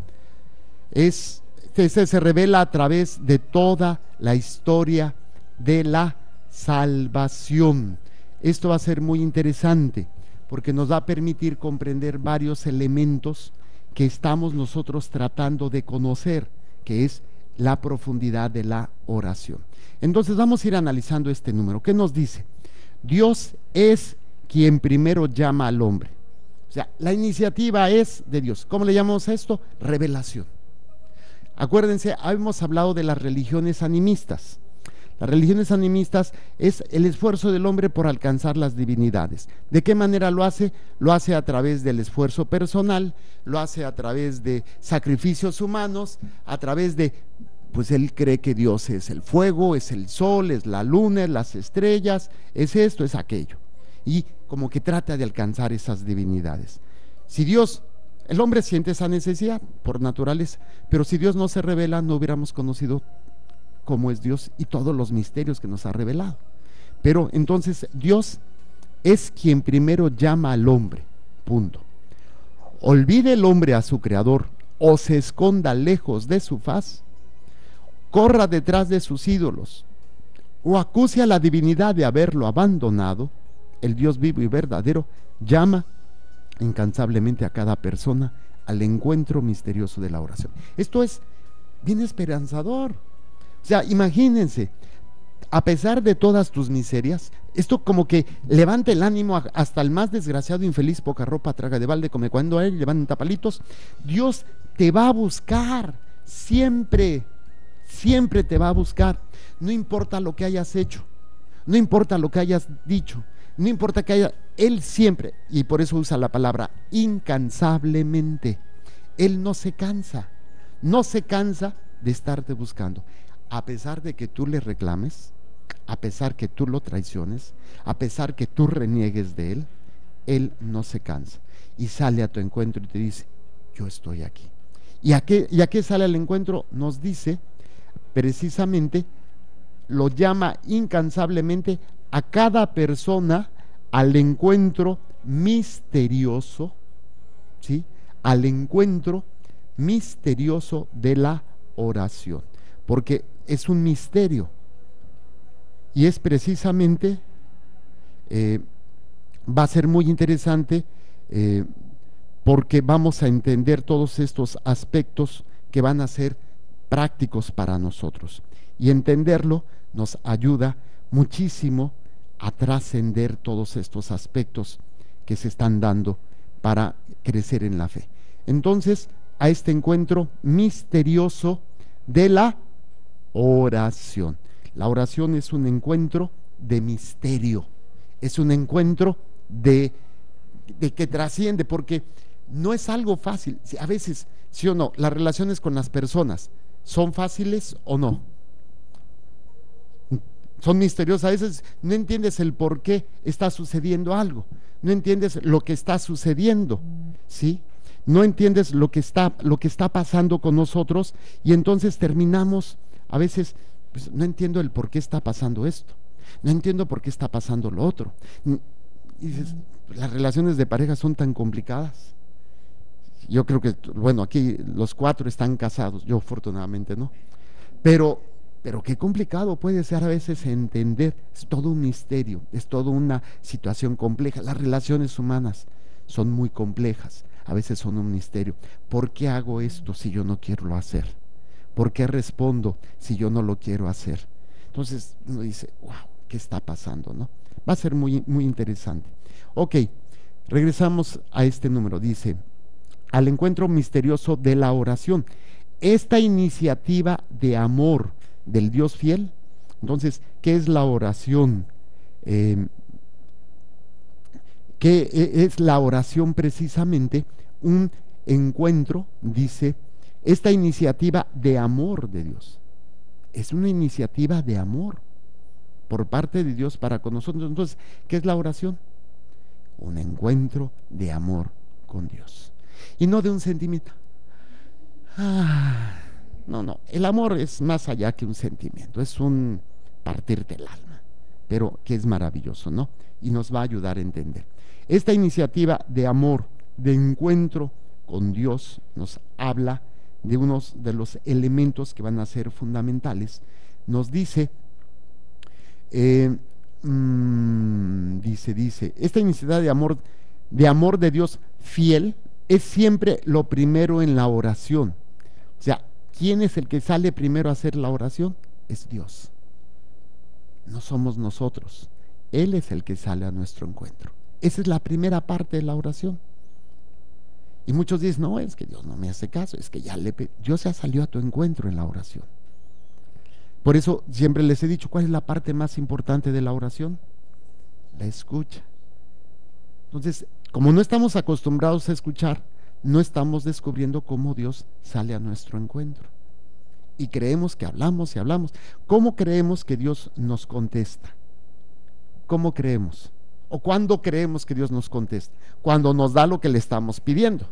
C: Este se revela a través de toda la historia de la salvación. Esto va a ser muy interesante porque nos va a permitir comprender varios elementos que estamos nosotros tratando de conocer, que es la profundidad de la oración. Entonces vamos a ir analizando este número. ¿Qué nos dice? Dios es quien primero llama al hombre. O sea, la iniciativa es de Dios. ¿Cómo le llamamos a esto? Revelación. Acuérdense, hemos hablado de las religiones animistas. Las religiones animistas es el esfuerzo del hombre por alcanzar las divinidades. ¿De qué manera lo hace? Lo hace a través del esfuerzo personal, lo hace a través de sacrificios humanos, a través de, pues él cree que Dios es el fuego, es el sol, es la luna, es las estrellas, es esto, es aquello. Y como que trata de alcanzar esas divinidades. Si Dios, el hombre siente esa necesidad por naturaleza, pero si Dios no se revela, no hubiéramos conocido cómo es Dios y todos los misterios que nos ha revelado. Pero entonces Dios es quien primero llama al hombre, punto. Olvide el hombre a su creador o se esconda lejos de su faz, corra detrás de sus ídolos o acuse a la divinidad de haberlo abandonado, el Dios vivo y verdadero llama incansablemente a cada persona al encuentro misterioso de la oración. Esto es bien esperanzador. O sea, imagínense, a pesar de todas tus miserias, esto como que levanta el ánimo hasta el más desgraciado, infeliz, poca ropa, traga de balde, come cuando a él, levanta palitos. Dios te va a buscar, siempre, siempre te va a buscar. No importa lo que hayas hecho, no importa lo que hayas dicho, no importa que haya, Él siempre, y por eso usa la palabra incansablemente. Él no se cansa de estarte buscando. A pesar de que tú le reclames, a pesar que tú lo traiciones, a pesar que tú reniegues de Él, Él no se cansa y sale a tu encuentro y te dice, yo estoy aquí. ¿Y a qué sale al encuentro? Nos dice, precisamente, lo llama incansablemente a cada persona al encuentro misterioso, ¿sí? Al encuentro misterioso de la oración, porque es un misterio y es precisamente, va a ser muy interesante porque vamos a entender todos estos aspectos que van a ser prácticos para nosotros, y entenderlo nos ayuda muchísimo a trascender todos estos aspectos que se están dando para crecer en la fe. Entonces, a este encuentro misterioso de la oración. La oración es un encuentro de misterio, es un encuentro de que trasciende, porque no es algo fácil. A veces, sí o no, las relaciones con las personas son fáciles o no. Son misteriosas. A veces no entiendes el por qué está sucediendo algo, no entiendes lo que está sucediendo, ¿sí? No entiendes lo que está pasando con nosotros, y entonces terminamos a veces, pues, no entiendo el por qué está pasando esto, no entiendo por qué está pasando lo otro. Y dices, las relaciones de pareja son tan complicadas. Yo creo que, bueno, aquí los 4 están casados, yo afortunadamente no, pero qué complicado puede ser a veces entender. Es todo un misterio, es toda una situación compleja. Las relaciones humanas son muy complejas, a veces son un misterio. ¿Por qué hago esto si yo no quiero hacer? ¿Por qué respondo si yo no lo quiero hacer? Entonces uno dice, wow, ¿qué está pasando, no? Va a ser muy, muy interesante. Ok, regresamos a este número. Dice, al encuentro misterioso de la oración. Esta iniciativa de amor del Dios fiel. Entonces, ¿qué es la oración? ¿Qué es la oración? Precisamente un encuentro, dice, esta iniciativa de amor de Dios. Es una iniciativa de amor por parte de Dios para con nosotros. Entonces, ¿qué es la oración? Un encuentro de amor con Dios, y no de un sentimiento. No, el amor es más allá que un sentimiento, es un partirte el alma, pero que es maravilloso, ¿no? Y nos va a ayudar a entender. Esta iniciativa de amor, de encuentro con Dios, nos habla de unos de los elementos que van a ser fundamentales. Nos dice, esta iniciativa de amor de Dios fiel es siempre lo primero en la oración. O sea, ¿quién es el que sale primero a hacer la oración? Es Dios. No somos nosotros. Él es el que sale a nuestro encuentro. Esa es la primera parte de la oración. Y muchos dicen, no, es que Dios no me hace caso, es que Dios ya salió a tu encuentro en la oración. Por eso siempre les he dicho, ¿cuál es la parte más importante de la oración? La escucha. Entonces, como no estamos acostumbrados a escuchar, no estamos descubriendo cómo Dios sale a nuestro encuentro. Y creemos que hablamos y hablamos. ¿Cómo creemos que Dios nos contesta? ¿Cómo creemos? ¿O cuándo creemos que Dios nos contesta? Cuando nos da lo que le estamos pidiendo.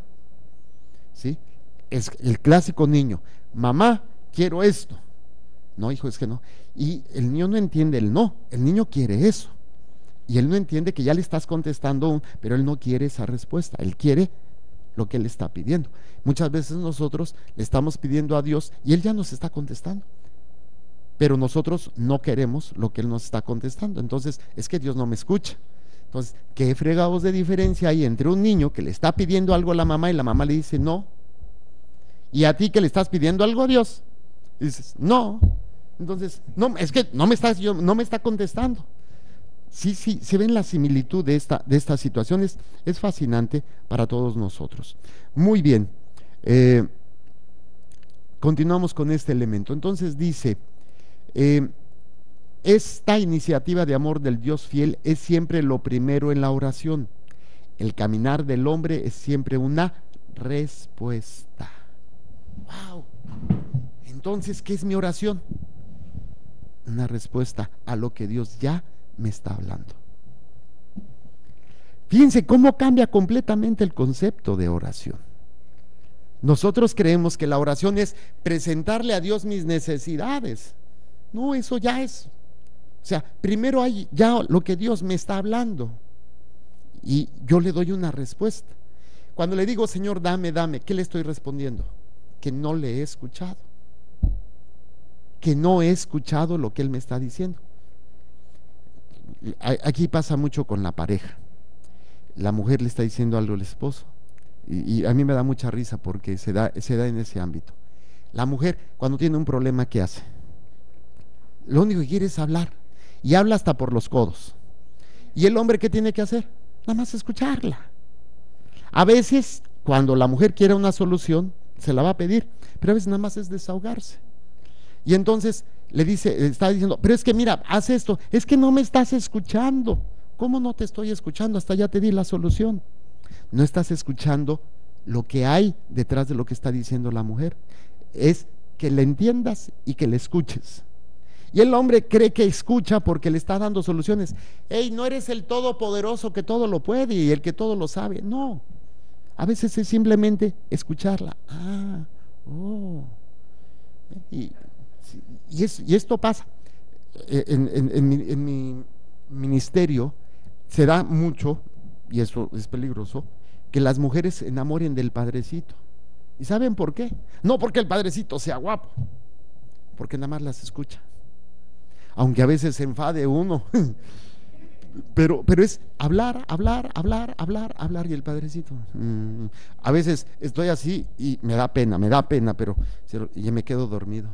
C: ¿Sí? Es el clásico niño: mamá, quiero esto. No, hijo, es que no. Y el niño no entiende el no, el niño quiere eso. Y él no entiende que ya le estás contestando, pero él no quiere esa respuesta, él quiere lo que él está pidiendo. Muchas veces nosotros le estamos pidiendo a Dios y él ya nos está contestando, pero nosotros no queremos lo que él nos está contestando. Entonces, es que Dios no me escucha. Entonces, ¿qué fregados de diferencia hay entre un niño que le está pidiendo algo a la mamá y la mamá le dice no, y a ti que le estás pidiendo algo a Dios y dices no? Entonces, no, es que no me está contestando. Sí, se ven la similitud de estas situaciones. Es fascinante para todos nosotros. Muy bien, continuamos con este elemento. Entonces dice, esta iniciativa de amor del Dios fiel es siempre lo primero en la oración. El caminar del hombre es siempre una respuesta. ¡Wow! Entonces, ¿qué es mi oración? Una respuesta a lo que Dios ya me está hablando. Fíjense cómo cambia completamente el concepto de oración. Nosotros creemos que la oración es presentarle a Dios mis necesidades. No, eso ya es, o sea, primero hay ya lo que Dios me está hablando y yo le doy una respuesta. Cuando le digo, Señor, dame, ¿qué le estoy respondiendo? Que no le he escuchado, que no he escuchado lo que Él me está diciendo. Aquí pasa mucho con la pareja. La mujer le está diciendo algo al esposo y a mí me da mucha risa porque se da en ese ámbito. La mujer, cuando tiene un problema, ¿qué hace? Lo único que quiere es hablar, y habla hasta por los codos. ¿Y el hombre qué tiene que hacer? Nada más escucharla. A veces, cuando la mujer quiere una solución, se la va a pedir, pero a veces nada más es desahogarse. Y entonces está diciendo, pero es que mira, haz esto, es que no me estás escuchando. ¿Cómo no te estoy escuchando? Hasta ya te di la solución. No estás escuchando lo que hay detrás de lo que está diciendo la mujer. Es que le entiendas y que le escuches. Y el hombre cree que escucha porque le está dando soluciones. Hey, no eres el todopoderoso que todo lo puede y el que todo lo sabe. No, a veces es simplemente escucharla. Y esto pasa en mi ministerio. Se da mucho, y eso es peligroso, que las mujeres se enamoren del padrecito. ¿Y saben por qué? No porque el padrecito sea guapo, porque nada más las escucha, aunque a veces se enfade uno. pero es hablar, y el padrecito. A veces estoy así y me da pena, pero ya me quedo dormido.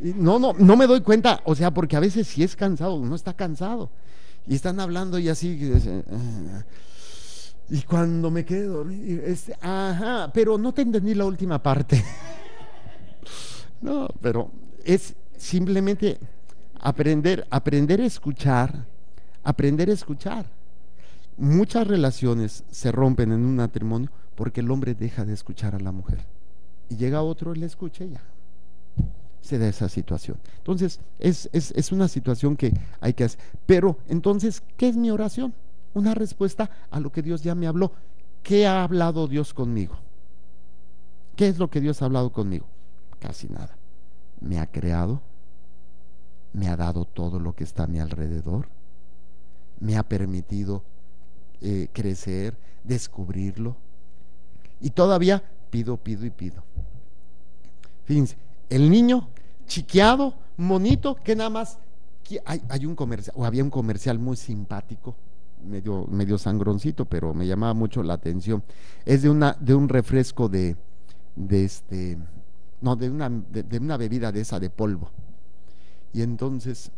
C: Y no me doy cuenta, o sea, porque a veces sí es cansado, uno está cansado. Y están hablando y así, y cuando me quedo, pero no te entendí la última parte. No, pero es simplemente aprender a escuchar, Muchas relaciones se rompen en un matrimonio porque el hombre deja de escuchar a la mujer y llega otro y le escucha y ya se da esa situación. Entonces es una situación que hay que hacer. Pero entonces, ¿qué es mi oración? Una respuesta a lo que Dios ya me habló. ¿Qué ha hablado Dios conmigo? ¿Qué es lo que Dios ha hablado conmigo? Casi nada. Me ha creado, me ha dado todo lo que está a mi alrededor, me ha permitido crecer, descubrirlo, y todavía pido. Fíjense, el niño chiqueado, monito, que nada más hay un comercial, o había un comercial muy simpático, medio sangroncito, pero me llamaba mucho la atención. Es de un refresco de una bebida de esa de polvo. Y entonces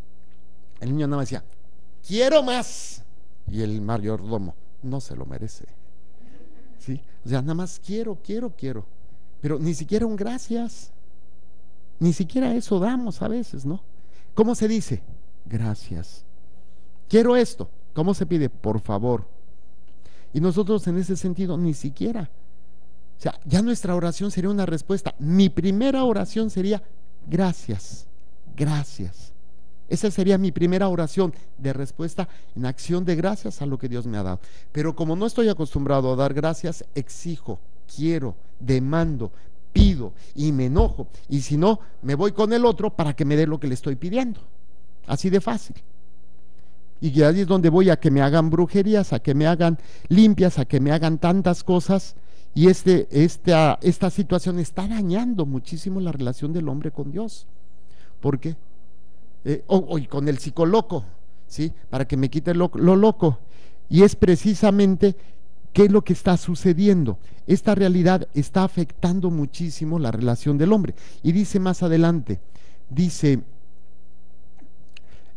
C: el niño nada más decía, quiero más, y el mayordomo, no se lo merece, ¿sí? O sea, nada más quiero, pero ni siquiera un gracias. Ni siquiera eso damos a veces, ¿no? ¿Cómo se dice? Gracias. Quiero esto. ¿Cómo se pide? Por favor. Y nosotros en ese sentido ni siquiera. O sea, ya nuestra oración sería una respuesta. Mi primera oración sería gracias, gracias. Esa sería mi primera oración de respuesta en acción de gracias a lo que Dios me ha dado. Pero como no estoy acostumbrado a dar gracias, exijo, quiero, demando, pido y me enojo. Y si no, me voy con el otro para que me dé lo que le estoy pidiendo. Así de fácil. Y ahí es donde voy a que me hagan brujerías, a que me hagan limpias, a que me hagan tantas cosas. Y esta situación está dañando muchísimo la relación del hombre con Dios. ¿Por qué? Y con el psicoloco, ¿sí? Para que me quite lo loco. Y es precisamente qué es lo que está sucediendo. Esta realidad está afectando muchísimo la relación del hombre. Y dice más adelante, dice,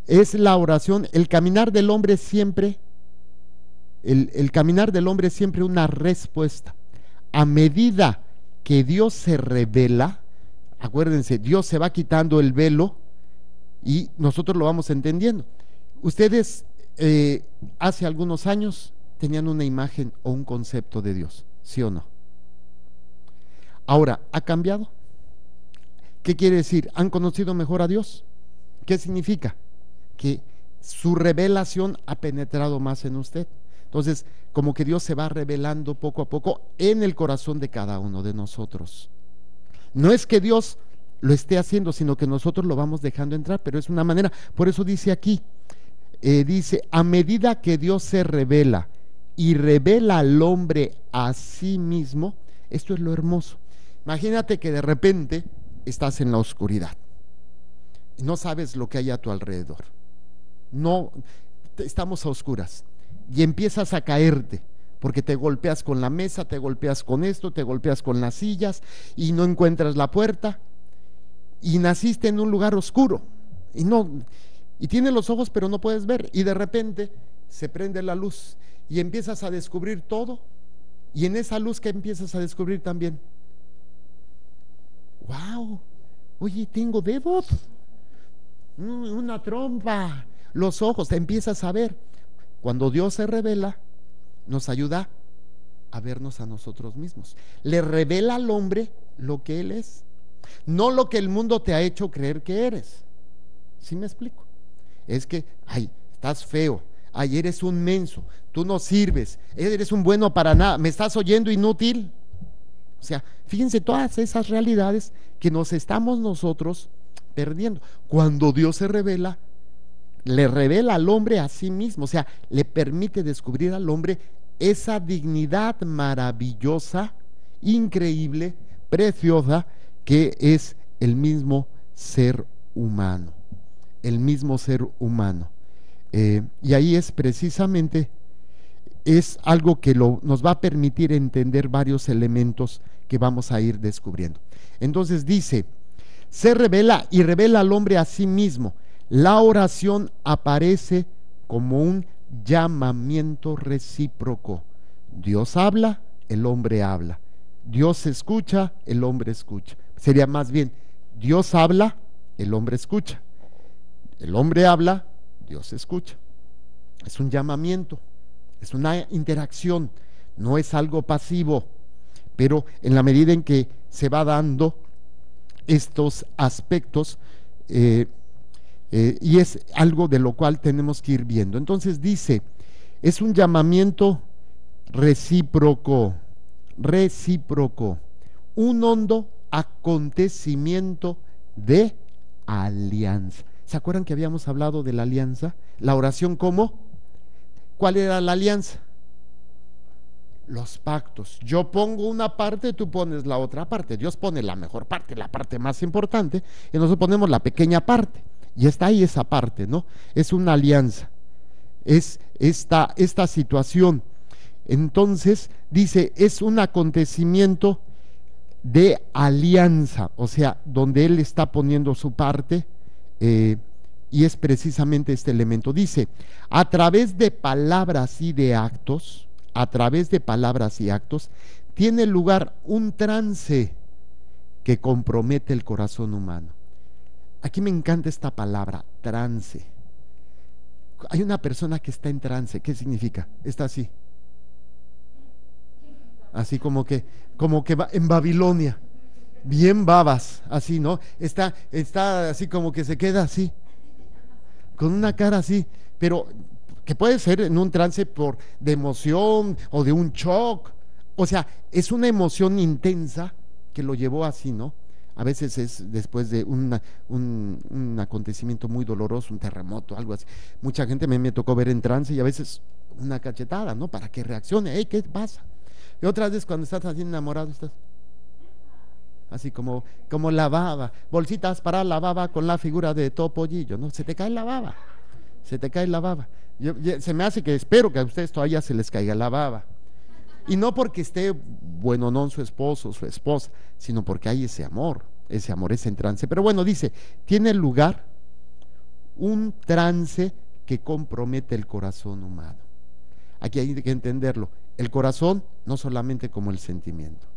C: es la oración, el caminar del hombre siempre, el caminar del hombre es siempre una respuesta. A medida que Dios se revela, acuérdense, Dios se va quitando el velo y nosotros lo vamos entendiendo. Ustedes hace algunos años tenían una imagen o un concepto de Dios, ¿sí o no? Ahora, ¿ha cambiado? ¿Qué quiere decir? ¿Han conocido mejor a Dios? ¿Qué significa? Que su revelación ha penetrado más en usted. Entonces, como que Dios se va revelando poco a poco en el corazón de cada uno de nosotros. No es que Dios lo esté haciendo, sino que nosotros lo vamos dejando entrar, pero es una manera. Por eso dice aquí, dice, a medida que Dios se revela y revela al hombre a sí mismo, esto es lo hermoso. Imagínate que de repente estás en la oscuridad y no sabes lo que hay a tu alrededor. No, estamos a oscuras y empiezas a caerte porque te golpeas con la mesa, te golpeas con esto, te golpeas con las sillas y no encuentras la puerta y naciste en un lugar oscuro y tienes los ojos pero no puedes ver y de repente se prende la luz y empiezas a descubrir todo y en esa luz que empiezas a descubrir también, wow, oye, tengo dedos, una trompa, los ojos, te empiezas a ver. Cuando Dios se revela, nos ayuda a vernos a nosotros mismos. Le revela al hombre lo que él es, no lo que el mundo te ha hecho creer que eres. ¿Sí me explico? Es que, ay, estás feo, ay, eres un menso, tú no sirves, eres un bueno para nada, me estás oyendo, inútil. O sea, fíjense todas esas realidades que nos estamos nosotros perdiendo. Cuando Dios se revela, le revela al hombre a sí mismo, o sea, le permite descubrir al hombre esa dignidad maravillosa, increíble, preciosa, que es el mismo ser humano, el mismo ser humano. Y ahí es precisamente, es algo que nos va a permitir entender varios elementos que vamos a ir descubriendo. Entonces dice, se revela y revela al hombre a sí mismo. La oración aparece como un llamamiento recíproco. Dios habla, el hombre habla. Dios escucha, el hombre escucha. Sería más bien, Dios habla, el hombre escucha. El hombre habla, Dios escucha. Es un llamamiento, es una interacción, no es algo pasivo, pero en la medida en que se va dando estos aspectos, y es algo de lo cual tenemos que ir viendo. Entonces dice, es un llamamiento recíproco, un hondo acontecimiento de alianza. ¿Se acuerdan que habíamos hablado de la alianza? La oración, ¿cómo? ¿Cuál era la alianza? Los pactos. Yo pongo una parte, tú pones la otra parte. Dios pone la mejor parte, la parte más importante, y nosotros ponemos la pequeña parte. Y está ahí esa parte, ¿no? Es una alianza. Es esta situación. Entonces, dice, es un acontecimiento de alianza, o sea, donde Él está poniendo su parte, y es precisamente este elemento. Dice, a través de palabras y de actos, tiene lugar un trance que compromete el corazón humano. Aquí me encanta esta palabra, trance. Hay una persona que está en trance. ¿Qué significa? Está así. Así como que va en Babilonia. Bien babas, así, ¿no? Está así como que se queda así. Con una cara así. Pero que puede ser en un trance de emoción o de un shock. O sea, es una emoción intensa que lo llevó así, ¿no? A veces es después de un acontecimiento muy doloroso, un terremoto, algo así. Mucha gente me tocó ver en trance y a veces una cachetada, ¿no? Para que reaccione. Hey, ¿qué pasa? Y otras veces cuando estás así enamorado, estás así como la baba. Bolsitas para la baba con la figura de Topollillo, ¿no? Se te cae la baba. Se te cae la baba. Se me hace que espero que a ustedes todavía se les caiga la baba. Y no porque esté bueno, no su esposo, su esposa, sino porque hay ese amor, ese trance. Pero bueno, dice, tiene lugar un trance que compromete el corazón humano. Aquí hay que entenderlo. El corazón no solamente como el sentimiento,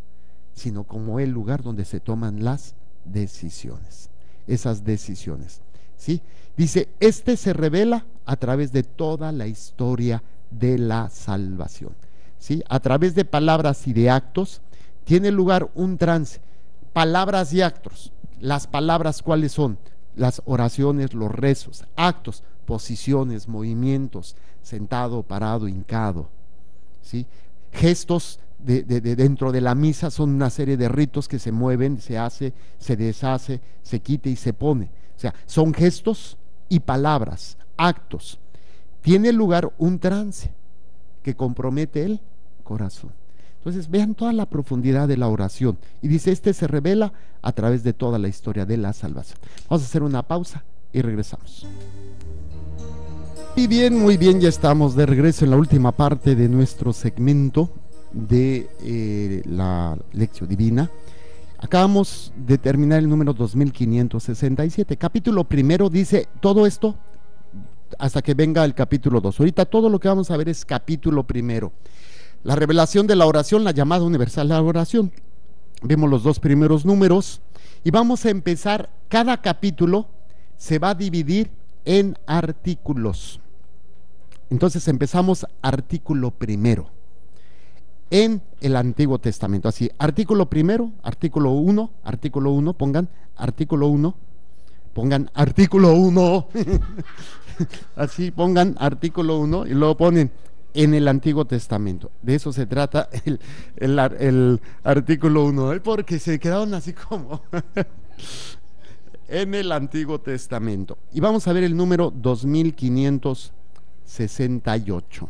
C: sino como el lugar donde se toman las decisiones. Esas decisiones, ¿sí? Dice, se revela a través de toda la historia de la salvación. ¿Sí? A través de palabras y de actos tiene lugar un trance. Palabras y actos. Las palabras, ¿cuáles son? Las oraciones, los rezos. Actos, posiciones, movimientos, sentado, parado, hincado, ¿sí? Gestos dentro de la misa son una serie de ritos que se mueven, se hace, se deshace, se quita y se pone. O sea, son gestos y palabras, actos. Tiene lugar un trance que compromete el corazón. Entonces vean toda la profundidad de la oración y dice, se revela a través de toda la historia de la salvación. Vamos a hacer una pausa y regresamos. Y bien, muy bien, ya estamos de regreso en la última parte de nuestro segmento de la Lección Divina. Acabamos de terminar el número 2567, capítulo primero. Dice todo esto hasta que venga el capítulo 2. Ahorita todo lo que vamos a ver es capítulo primero. La revelación de la oración, la llamada universal de la oración. Vemos los 2 primeros números y vamos a empezar. Cada capítulo se va a dividir en artículos. Entonces empezamos artículo primero en el Antiguo Testamento. Así, artículo primero, artículo 1, pongan artículo 1, pongan artículo 1. Así, pongan artículo 1 y luego ponen en el Antiguo Testamento. De eso se trata el artículo 1, porque se quedaron así como en el Antiguo Testamento. Y vamos a ver el número 2568.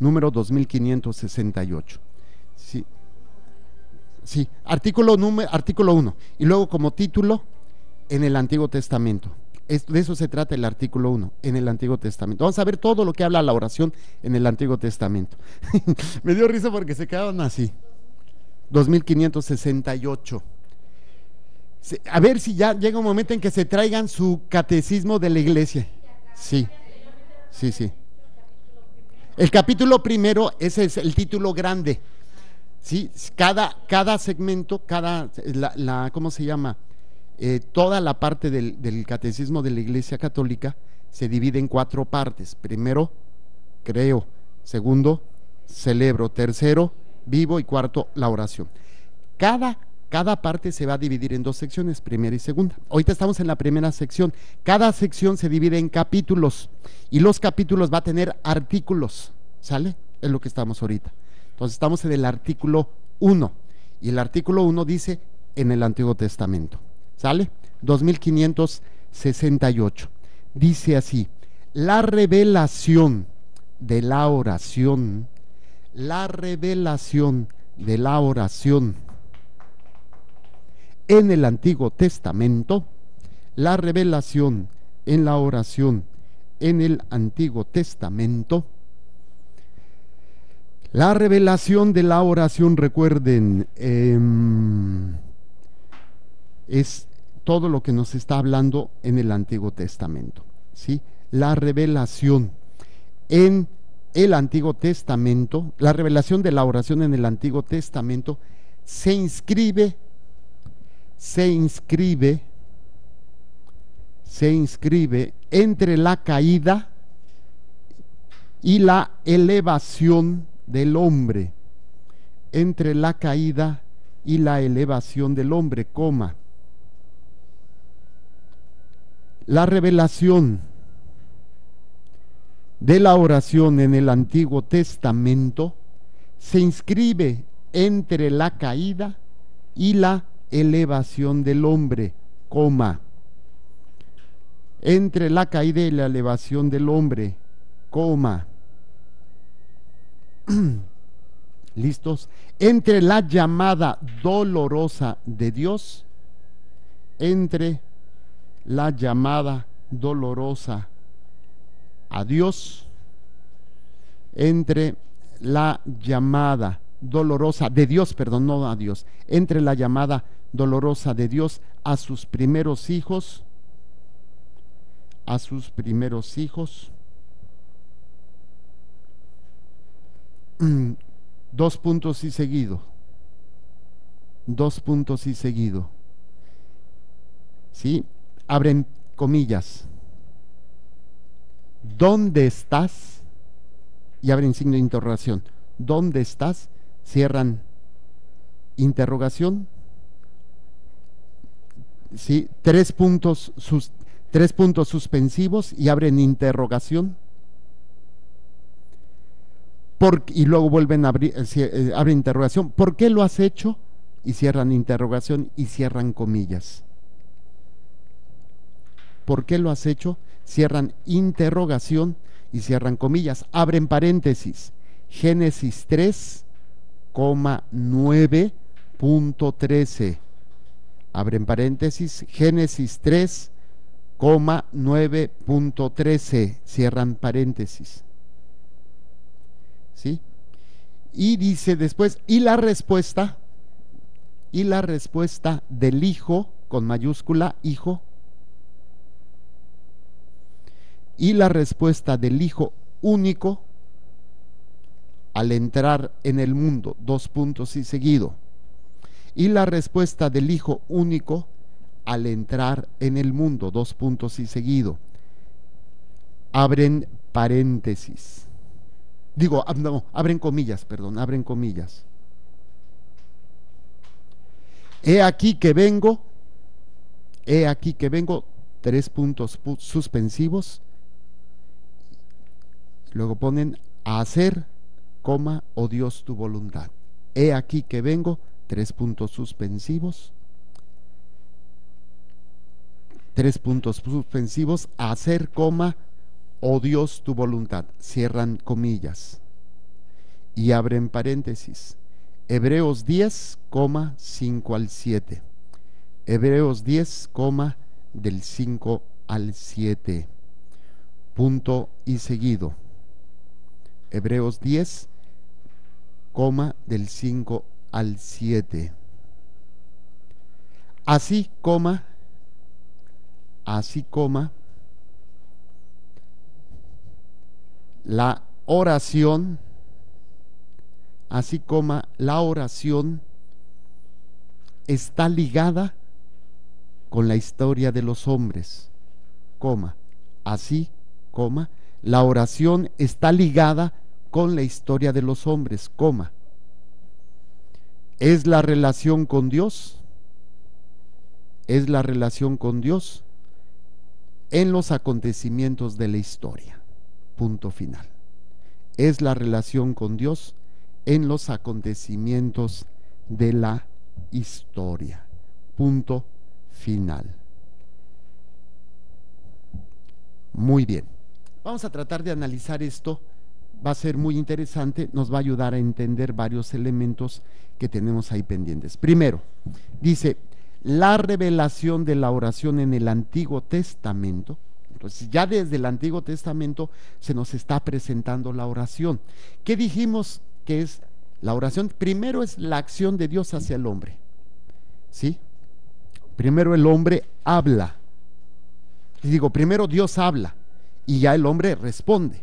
C: Número 2568. Sí. Sí, artículo 1. Y luego como título, en el Antiguo Testamento. De eso se trata el artículo 1, en el Antiguo Testamento. Vamos a ver todo lo que habla la oración en el Antiguo Testamento. Me dio risa porque se quedaron así. 2568. A ver si ya llega un momento en que se traigan su catecismo de la iglesia. Sí. El capítulo primero, ese es el título grande. ¿Sí? Cada segmento, ¿cómo se llama? Toda la parte del catecismo de la Iglesia Católica se divide en 4 partes. Primero, creo. Segundo, celebro. Tercero, vivo. Y cuarto, la oración. Cada parte se va a dividir en 2 secciones, primera y segunda. Ahorita estamos en la primera sección. Cada sección se divide en capítulos y los capítulos va a tener artículos, ¿sale? Es lo que estamos ahorita. Entonces estamos en el artículo 1 y el artículo 1 dice en el Antiguo Testamento, ¿sale? 2568. Dice así: la revelación de la oración, en el Antiguo Testamento, la revelación en la oración en el Antiguo Testamento. La revelación de la oración, recuerden, es todo lo que nos está hablando en el Antiguo Testamento, ¿sí? La revelación en el Antiguo Testamento, la revelación de la oración en el Antiguo Testamento se inscribe se inscribe entre la caída y la elevación del hombre, entre la caída y la elevación del hombre, coma. La revelación de la oración en el Antiguo Testamento se inscribe entre la caída y la elevación del hombre, coma. Entre la caída y la elevación del hombre, coma. ¿Listos? Entre la llamada dolorosa de Dios, entre la llamada dolorosa a Dios, entre la llamada dolorosa de Dios, perdón, no a Dios, entre la llamada dolorosa de Dios a sus primeros hijos, dos puntos y seguido, ¿sí? Abren comillas. ¿Dónde estás? Y abren signo de interrogación. ¿Dónde estás? Cierran interrogación. ¿Sí? Tres puntos suspensivos y abren interrogación. Y luego vuelven a abrir, abren interrogación. ¿Por qué lo has hecho? Y cierran interrogación y cierran comillas. ¿Por qué lo has hecho? Cierran interrogación y cierran comillas. Abren paréntesis. Génesis 3,9.13. Abren paréntesis. Génesis 3,9.13. Cierran paréntesis. ¿Sí? Y dice después, y la respuesta del Hijo, con mayúscula, Hijo, y la respuesta del Hijo único al entrar en el mundo, dos puntos y seguido, y la respuesta del Hijo único al entrar en el mundo, dos puntos y seguido. Abren paréntesis. Digo, no, abren comillas, perdón, abren comillas. He aquí que vengo, tres puntos suspensivos. Luego ponen a hacer, coma, oh Dios, tu voluntad. He aquí que vengo, tres puntos suspensivos. Tres puntos suspensivos, a hacer, coma, oh Dios, tu voluntad. Cierran comillas y abren paréntesis. Hebreos 10, 5 al 7. Hebreos 10, del 5 al 7. Punto y seguido. Hebreos 10, del 5 al 7. Así, la oración, está ligada con la historia de los hombres, la oración está ligada con la historia de los hombres, es la relación con Dios, en los acontecimientos de la historia, punto final. Es la relación con Dios en los acontecimientos de la historia, punto final. Muy bien, vamos a tratar de analizar esto. Va a ser muy interesante, nos va a ayudar a entender varios elementos que tenemos ahí pendientes. Primero, dice, la revelación de la oración en el Antiguo Testamento. Entonces ya desde el Antiguo Testamento se nos está presentando la oración. ¿Qué dijimos que es la oración? Primero es la acción de Dios hacia el hombre, ¿sí? Primero el hombre habla. Primero Dios habla y ya el hombre responde.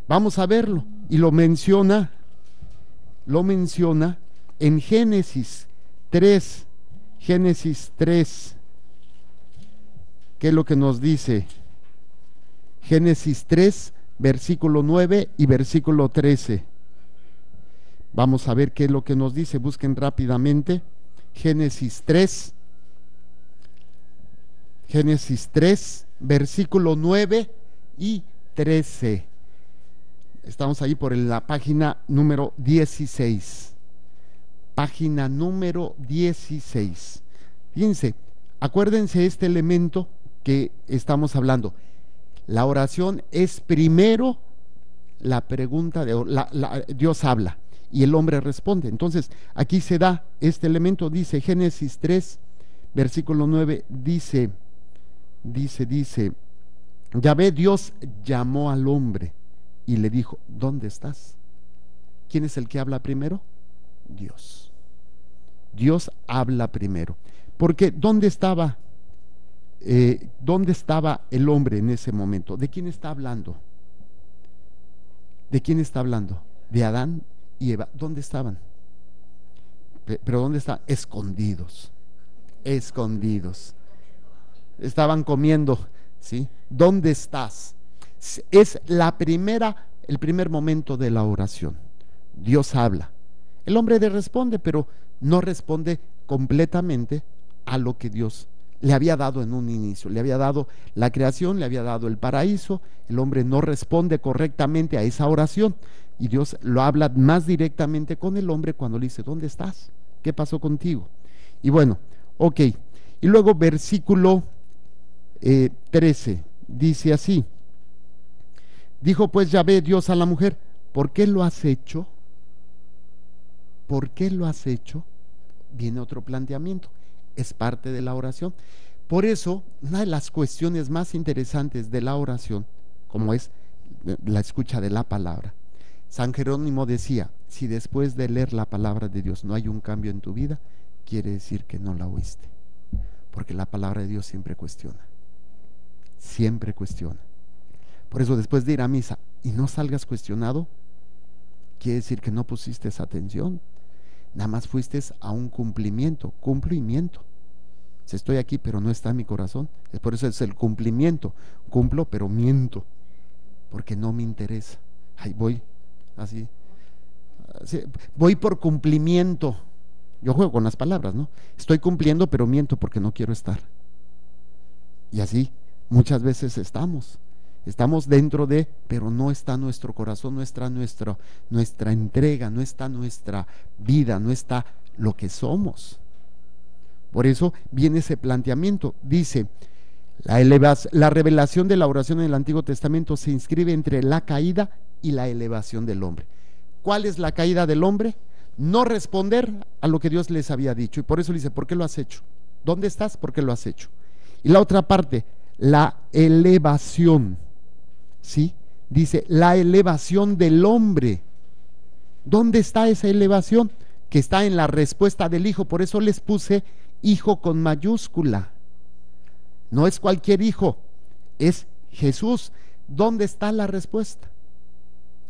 C: Vamos a verlo, y lo menciona en Génesis 3, Génesis 3, ¿qué es lo que nos dice? Génesis 3, versículo 9 y versículo 13. Vamos a ver qué es lo que nos dice. Busquen rápidamente. Génesis 3, versículo 9 y 13. Estamos ahí por la página número 16. Página número 16. Fíjense, acuérdense este elemento que estamos hablando. La oración es primero la pregunta Dios habla y el hombre responde. Entonces, aquí se da este elemento, dice Génesis 3, versículo 9, dice, Yahvé Dios llamó al hombre y le dijo, ¿dónde estás? ¿Quién es el que habla primero? Dios. Dios habla primero. Porque ¿dónde estaba el hombre en ese momento? ¿De quién está hablando? ¿De quién está hablando? De Adán y Eva. ¿Dónde estaban? ¿Pero dónde están? Escondidos. Estaban comiendo, ¿sí? ¿Dónde estás? Es el primer momento de la oración. Dios habla. El hombre le responde, pero no responde completamente a lo que Dios le había dado en un inicio. Le había dado la creación, le había dado el paraíso. El hombre no responde correctamente a esa oración y Dios lo habla más directamente con el hombre cuando le dice, ¿dónde estás? ¿Qué pasó contigo? Y bueno, ok. Y luego versículo 13 dice así: dijo pues Yahvé Dios a la mujer, ¿por qué lo has hecho? ¿Por qué lo has hecho? Viene otro planteamiento, es parte de la oración. Por eso, una de las cuestiones más interesantes de la oración, como es la escucha de la palabra, San Jerónimo decía, si después de leer la palabra de Dios no hay un cambio en tu vida, quiere decir que no la oíste, porque la palabra de Dios siempre cuestiona. Por eso, después de ir a misa y no salgas cuestionado, quiere decir que no pusiste esa atención, nada más fuiste a un cumplimiento. Si estoy aquí pero no está en mi corazón, es por eso es el cumplimiento. Cumplo pero miento, porque no me interesa. Ahí voy, así, voy por cumplimiento. Yo juego con las palabras, ¿no? Estoy cumpliendo pero miento porque no quiero estar. Y así muchas veces estamos dentro de, pero no está nuestro corazón, no está nuestra entrega, no está nuestra vida, no está lo que somos. Por eso viene ese planteamiento. Dice, la revelación de la oración en el Antiguo Testamento se inscribe entre la caída y la elevación del hombre. ¿Cuál es la caída del hombre? No responder a lo que Dios les había dicho. Y por eso le dice, ¿por qué lo has hecho? ¿Dónde estás? ¿Por qué lo has hecho? Y la otra parte, la elevación. ¿Sí? Dice, la elevación del hombre. ¿Dónde está esa elevación? Que está en la respuesta del Hijo. Por eso les puse Hijo con mayúscula. No es cualquier hijo, es Jesús. ¿Dónde está la respuesta?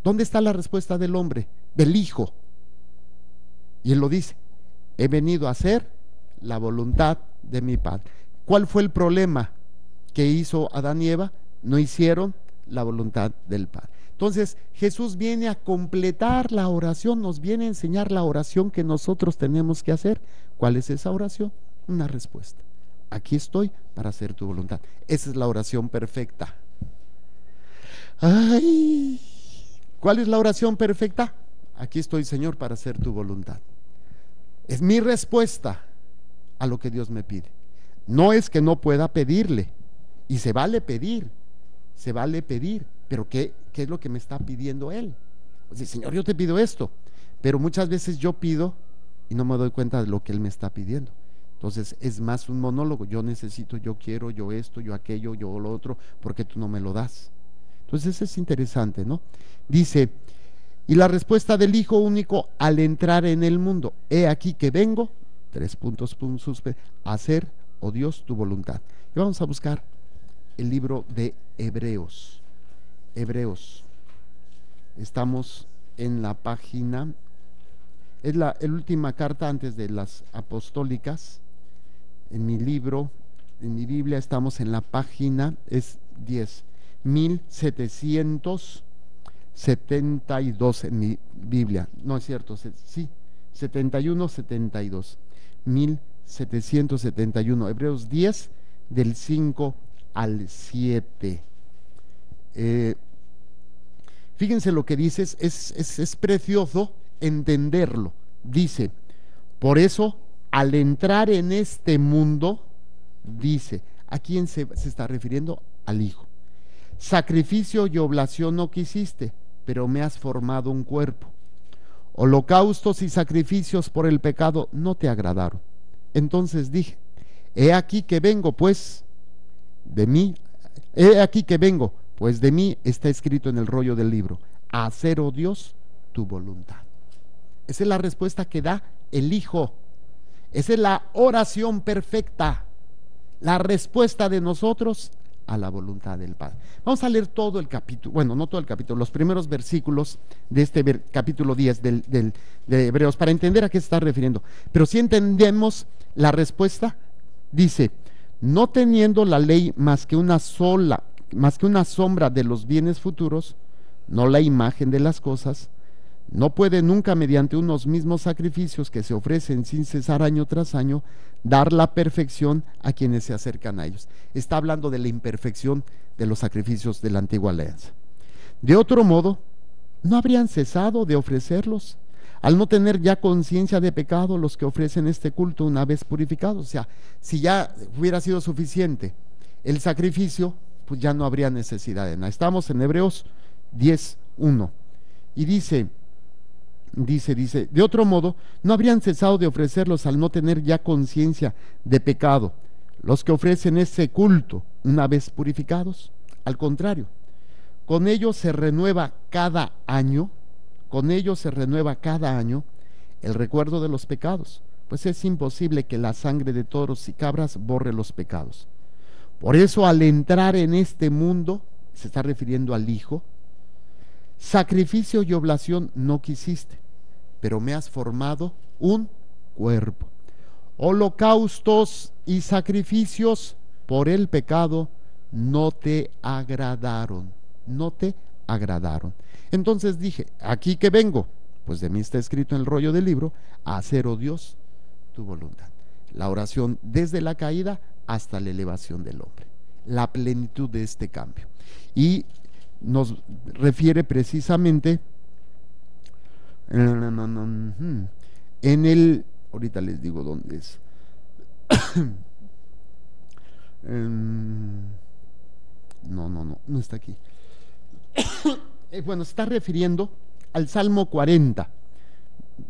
C: ¿Dónde está la respuesta del hombre? Del Hijo. Y él lo dice, he venido a hacer la voluntad de mi Padre. ¿Cuál fue el problema que hizo Adán y Eva? No hicieron la voluntad del Padre. Entonces Jesús viene a completar la oración, nos viene a enseñar la oración que nosotros tenemos que hacer. ¿Cuál es esa oración? Una respuesta. Aquí estoy para hacer tu voluntad. Esa es la oración perfecta. Ay, ¿cuál es la oración perfecta? Aquí estoy, Señor, para hacer tu voluntad. Es mi respuesta a lo que Dios me pide. No es que no pueda pedirle, y se vale pedir, pero ¿qué es lo que me está pidiendo Él? O sea, Señor, yo te pido esto, pero muchas veces yo pido y no me doy cuenta de lo que Él me está pidiendo. Entonces es más un monólogo, yo necesito, yo quiero, yo esto, yo aquello, yo lo otro, ¿por qué tú no me lo das? Entonces es interesante, ¿no? Dice, y la respuesta del Hijo único al entrar en el mundo, he aquí que vengo, hacer, oh Dios, tu voluntad. Y vamos a buscar el libro de Hebreos. Estamos en la página, es la última carta antes de las apostólicas, En mi libro, en mi Biblia, estamos en la página, es 1772 en mi Biblia. No es cierto, sí, 71, 72. 1771. Hebreos 10, del 5 al 7. Fíjense lo que dice, es precioso entenderlo. Dice, por eso, al entrar en este mundo, dice, ¿a quién se está refiriendo? Al Hijo. Sacrificio y oblación no quisiste, pero me has formado un cuerpo. Holocaustos y sacrificios por el pecado no te agradaron. Entonces dije, he aquí que vengo, pues de mí está escrito en el rollo del libro, a hacer, oh Dios, tu voluntad. Esa es la respuesta que da el Hijo. Esa es la oración perfecta, la respuesta de nosotros a la voluntad del Padre. Vamos a leer todo el capítulo, bueno, no todo el capítulo, los primeros versículos de este capítulo 10 de Hebreos, para entender a qué se está refiriendo. Pero si entendemos la respuesta, dice, no teniendo la ley más que una sombra de los bienes futuros, no la imagen de las cosas, no puede nunca mediante unos mismos sacrificios que se ofrecen sin cesar año tras año, dar la perfección a quienes se acercan a ellos. Está hablando de la imperfección de los sacrificios de la antigua alianza. De otro modo, no habrían cesado de ofrecerlos, al no tener ya conciencia de pecado los que ofrecen este culto una vez purificados. O sea, si ya hubiera sido suficiente el sacrificio, pues ya no habría necesidad de nada. Estamos en Hebreos 10:1 y dice, de otro modo, no habrían cesado de ofrecerlos al no tener ya conciencia de pecado los que ofrecen ese culto una vez purificados. Al contrario, con ellos se renueva cada año el recuerdo de los pecados, pues es imposible que la sangre de toros y cabras borre los pecados. Por eso, al entrar en este mundo, se está refiriendo al Hijo, sacrificio y oblación no quisiste, pero me has formado un cuerpo. Holocaustos y sacrificios por el pecado no te agradaron. Entonces dije, aquí que vengo, pues de mí está escrito en el rollo del libro, a hacer, oh Dios, tu voluntad. La oración desde la caída hasta la elevación del hombre, la plenitud de este cambio. Y nos refiere precisamente en el, ahorita les digo dónde es. No está aquí. Bueno, se está refiriendo al Salmo 40,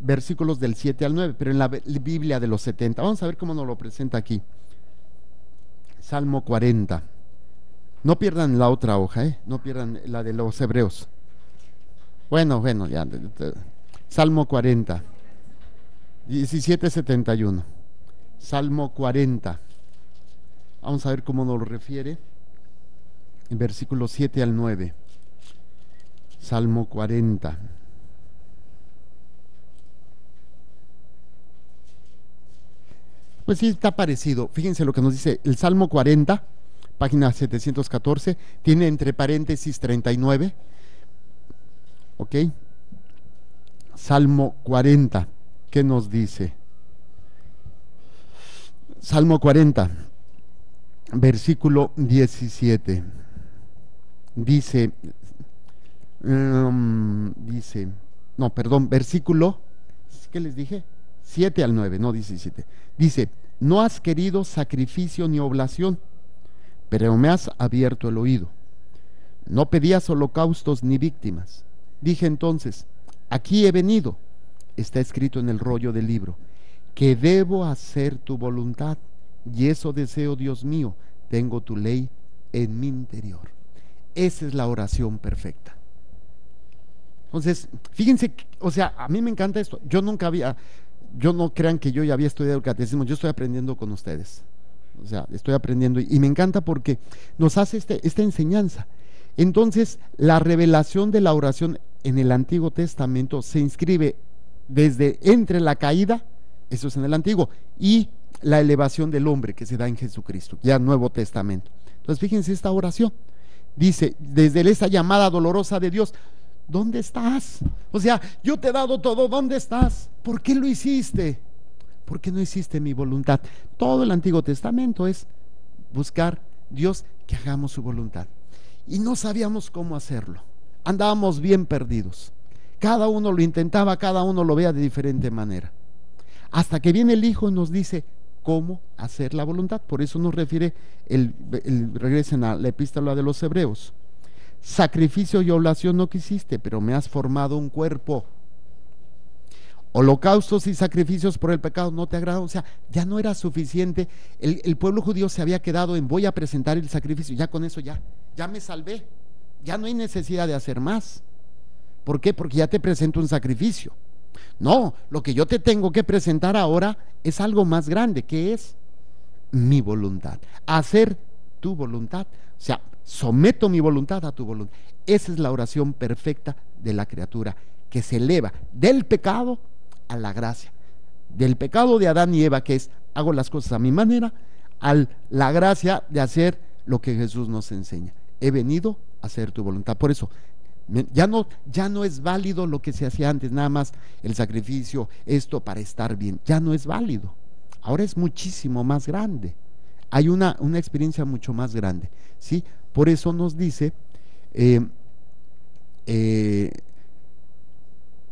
C: versículos del 7 al 9, pero en la Biblia de los 70. Vamos a ver cómo nos lo presenta aquí. Salmo 40. No pierdan la otra hoja, no pierdan la de los Hebreos. Bueno, ya. Salmo 40, 17:71. Salmo 40. Vamos a ver cómo nos lo refiere. En versículos 7 al 9. Salmo 40. Pues sí, está parecido. Fíjense lo que nos dice el Salmo 40, página 714, tiene entre paréntesis 39. ¿Ok? Salmo 40, ¿qué nos dice? Salmo 40, versículo 17. Versículo, ¿qué les dije? 7 al 9, no 17. Dice, no has querido sacrificio ni oblación, pero me has abierto el oído. No pedías holocaustos ni víctimas. Dije entonces, aquí he venido, está escrito en el rollo del libro, que debo hacer tu voluntad, y eso deseo, Dios mío, tengo tu ley en mi interior. Esa es la oración perfecta. Entonces, fíjense, o sea, a mí me encanta esto. Yo no crean que yo ya había estudiado el catecismo, yo estoy aprendiendo con ustedes. O sea, estoy aprendiendo y me encanta porque nos hace esta enseñanza. Entonces, la revelación de la oración en el Antiguo Testamento se inscribe desde entre la caída, eso es en el Antiguo, y la elevación del hombre que se da en Jesucristo, ya Nuevo Testamento. Entonces fíjense esta oración, dice, desde esa llamada dolorosa de Dios, ¿dónde estás? O sea, yo te he dado todo, ¿dónde estás? ¿Por qué lo hiciste? ¿Por qué no hiciste mi voluntad? Todo el Antiguo Testamento es buscar Dios que hagamos su voluntad. Y no sabíamos cómo hacerlo. Andábamos bien perdidos. Cada uno lo intentaba, cada uno lo veía de diferente manera. Hasta que viene el Hijo y nos dice cómo hacer la voluntad. Por eso nos refiere, regresen a la epístola de los Hebreos. Sacrificio y oblación no quisiste, pero me has formado un cuerpo. Holocaustos y sacrificios por el pecado no te agradan. O sea, ya no era suficiente. El pueblo judío se había quedado en voy a presentar el sacrificio, ya con eso ya me salvé, ya no hay necesidad de hacer más. ¿Por qué? Porque ya te presento un sacrificio. No, lo que yo te tengo que presentar ahora es algo más grande, que es mi voluntad, hacer tu voluntad. O sea, someto mi voluntad a tu voluntad. Esa es la oración perfecta de la criatura, que se eleva del pecado a la gracia, del pecado de Adán y Eva, que es hago las cosas a mi manera, a la gracia de hacer lo que Jesús nos enseña. He venido a hacer tu voluntad. Por eso ya no es válido lo que se hacía antes, nada más el sacrificio, esto para estar bien, ya no es válido. Ahora es muchísimo más grande, hay una experiencia mucho más grande, ¿sí? Por eso nos dice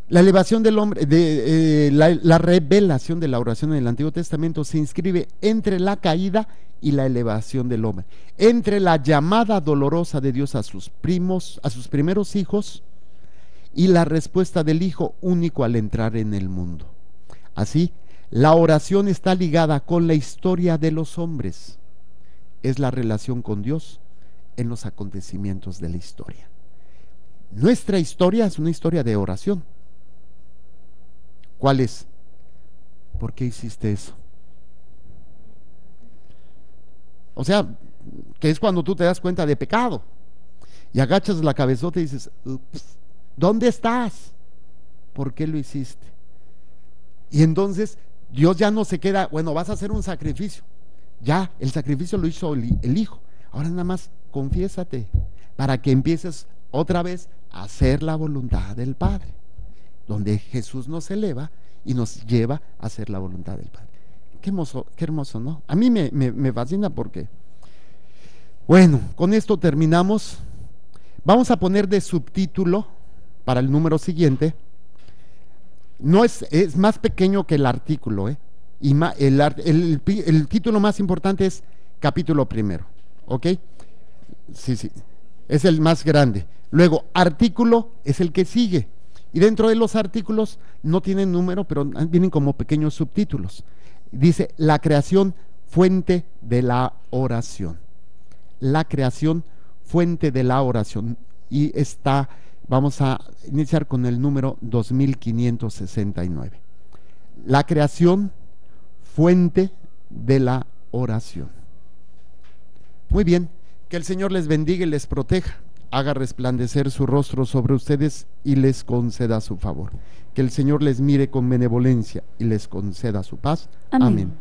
C: la elevación del hombre, la revelación de la oración en el Antiguo Testamento se inscribe entre la caída y la elevación del hombre, entre la llamada dolorosa de Dios a sus primeros hijos, y la respuesta del Hijo único al entrar en el mundo. Así, la oración está ligada con la historia de los hombres, es la relación con Dios en los acontecimientos de la historia. Nuestra historia es una historia de oración. ¿Cuál es? ¿Por qué hiciste eso? O sea, que es cuando tú te das cuenta de pecado y agachas la cabezota y dices, ups, ¿dónde estás? ¿Por qué lo hiciste? Y entonces Dios ya no se queda, bueno, vas a hacer un sacrificio. Ya, el sacrificio lo hizo el Hijo. Ahora nada más confiésate para que empieces otra vez a hacer la voluntad del Padre, donde Jesús nos eleva y nos lleva a hacer la voluntad del Padre. Qué hermoso, ¿no? A mí me fascina porque, bueno, con esto terminamos. Vamos a poner de subtítulo para el número siguiente. No es más pequeño que el artículo, y el título más importante es capítulo primero, ¿ok? Sí, es el más grande. Luego, artículo es el que sigue. Y dentro de los artículos no tienen número, pero vienen como pequeños subtítulos. Dice, la creación, fuente de la oración. La creación, fuente de la oración. Y vamos a iniciar con el número 2569. La creación, fuente de la oración. Muy bien, que el Señor les bendiga y les proteja, haga resplandecer su rostro sobre ustedes y les conceda su favor. Que el Señor les mire con benevolencia y les conceda su paz. Amén.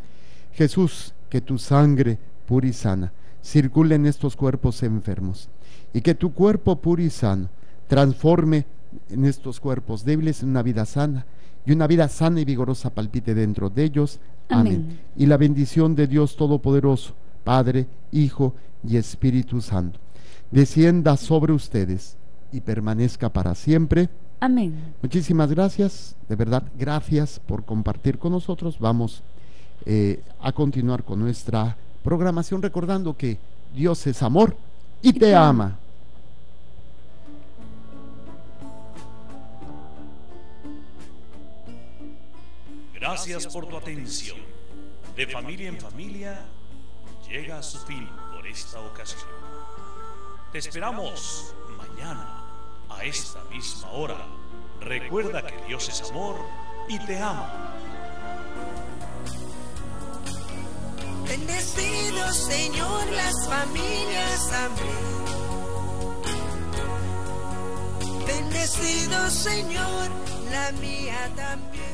C: Jesús, que tu sangre pura y sana circule en estos cuerpos enfermos, y que tu cuerpo puro y sano transforme en estos cuerpos débiles en una vida sana, y una vida sana y vigorosa palpite dentro de ellos. Amén. Y la bendición de Dios Todopoderoso, Padre, Hijo y Espíritu Santo, descienda sobre ustedes y permanezca para siempre. Amén. Muchísimas gracias, de verdad, gracias por compartir con nosotros. Vamos a continuar con nuestra programación, recordando que Dios es amor y te ama.
D: Gracias por tu atención. De Familia en Familia llega a su fin por esta ocasión. Te esperamos mañana a esta misma hora. Recuerda que Dios es amor y te ama.
B: Bendecido Señor las familias, amén. Bendecido Señor la mía también.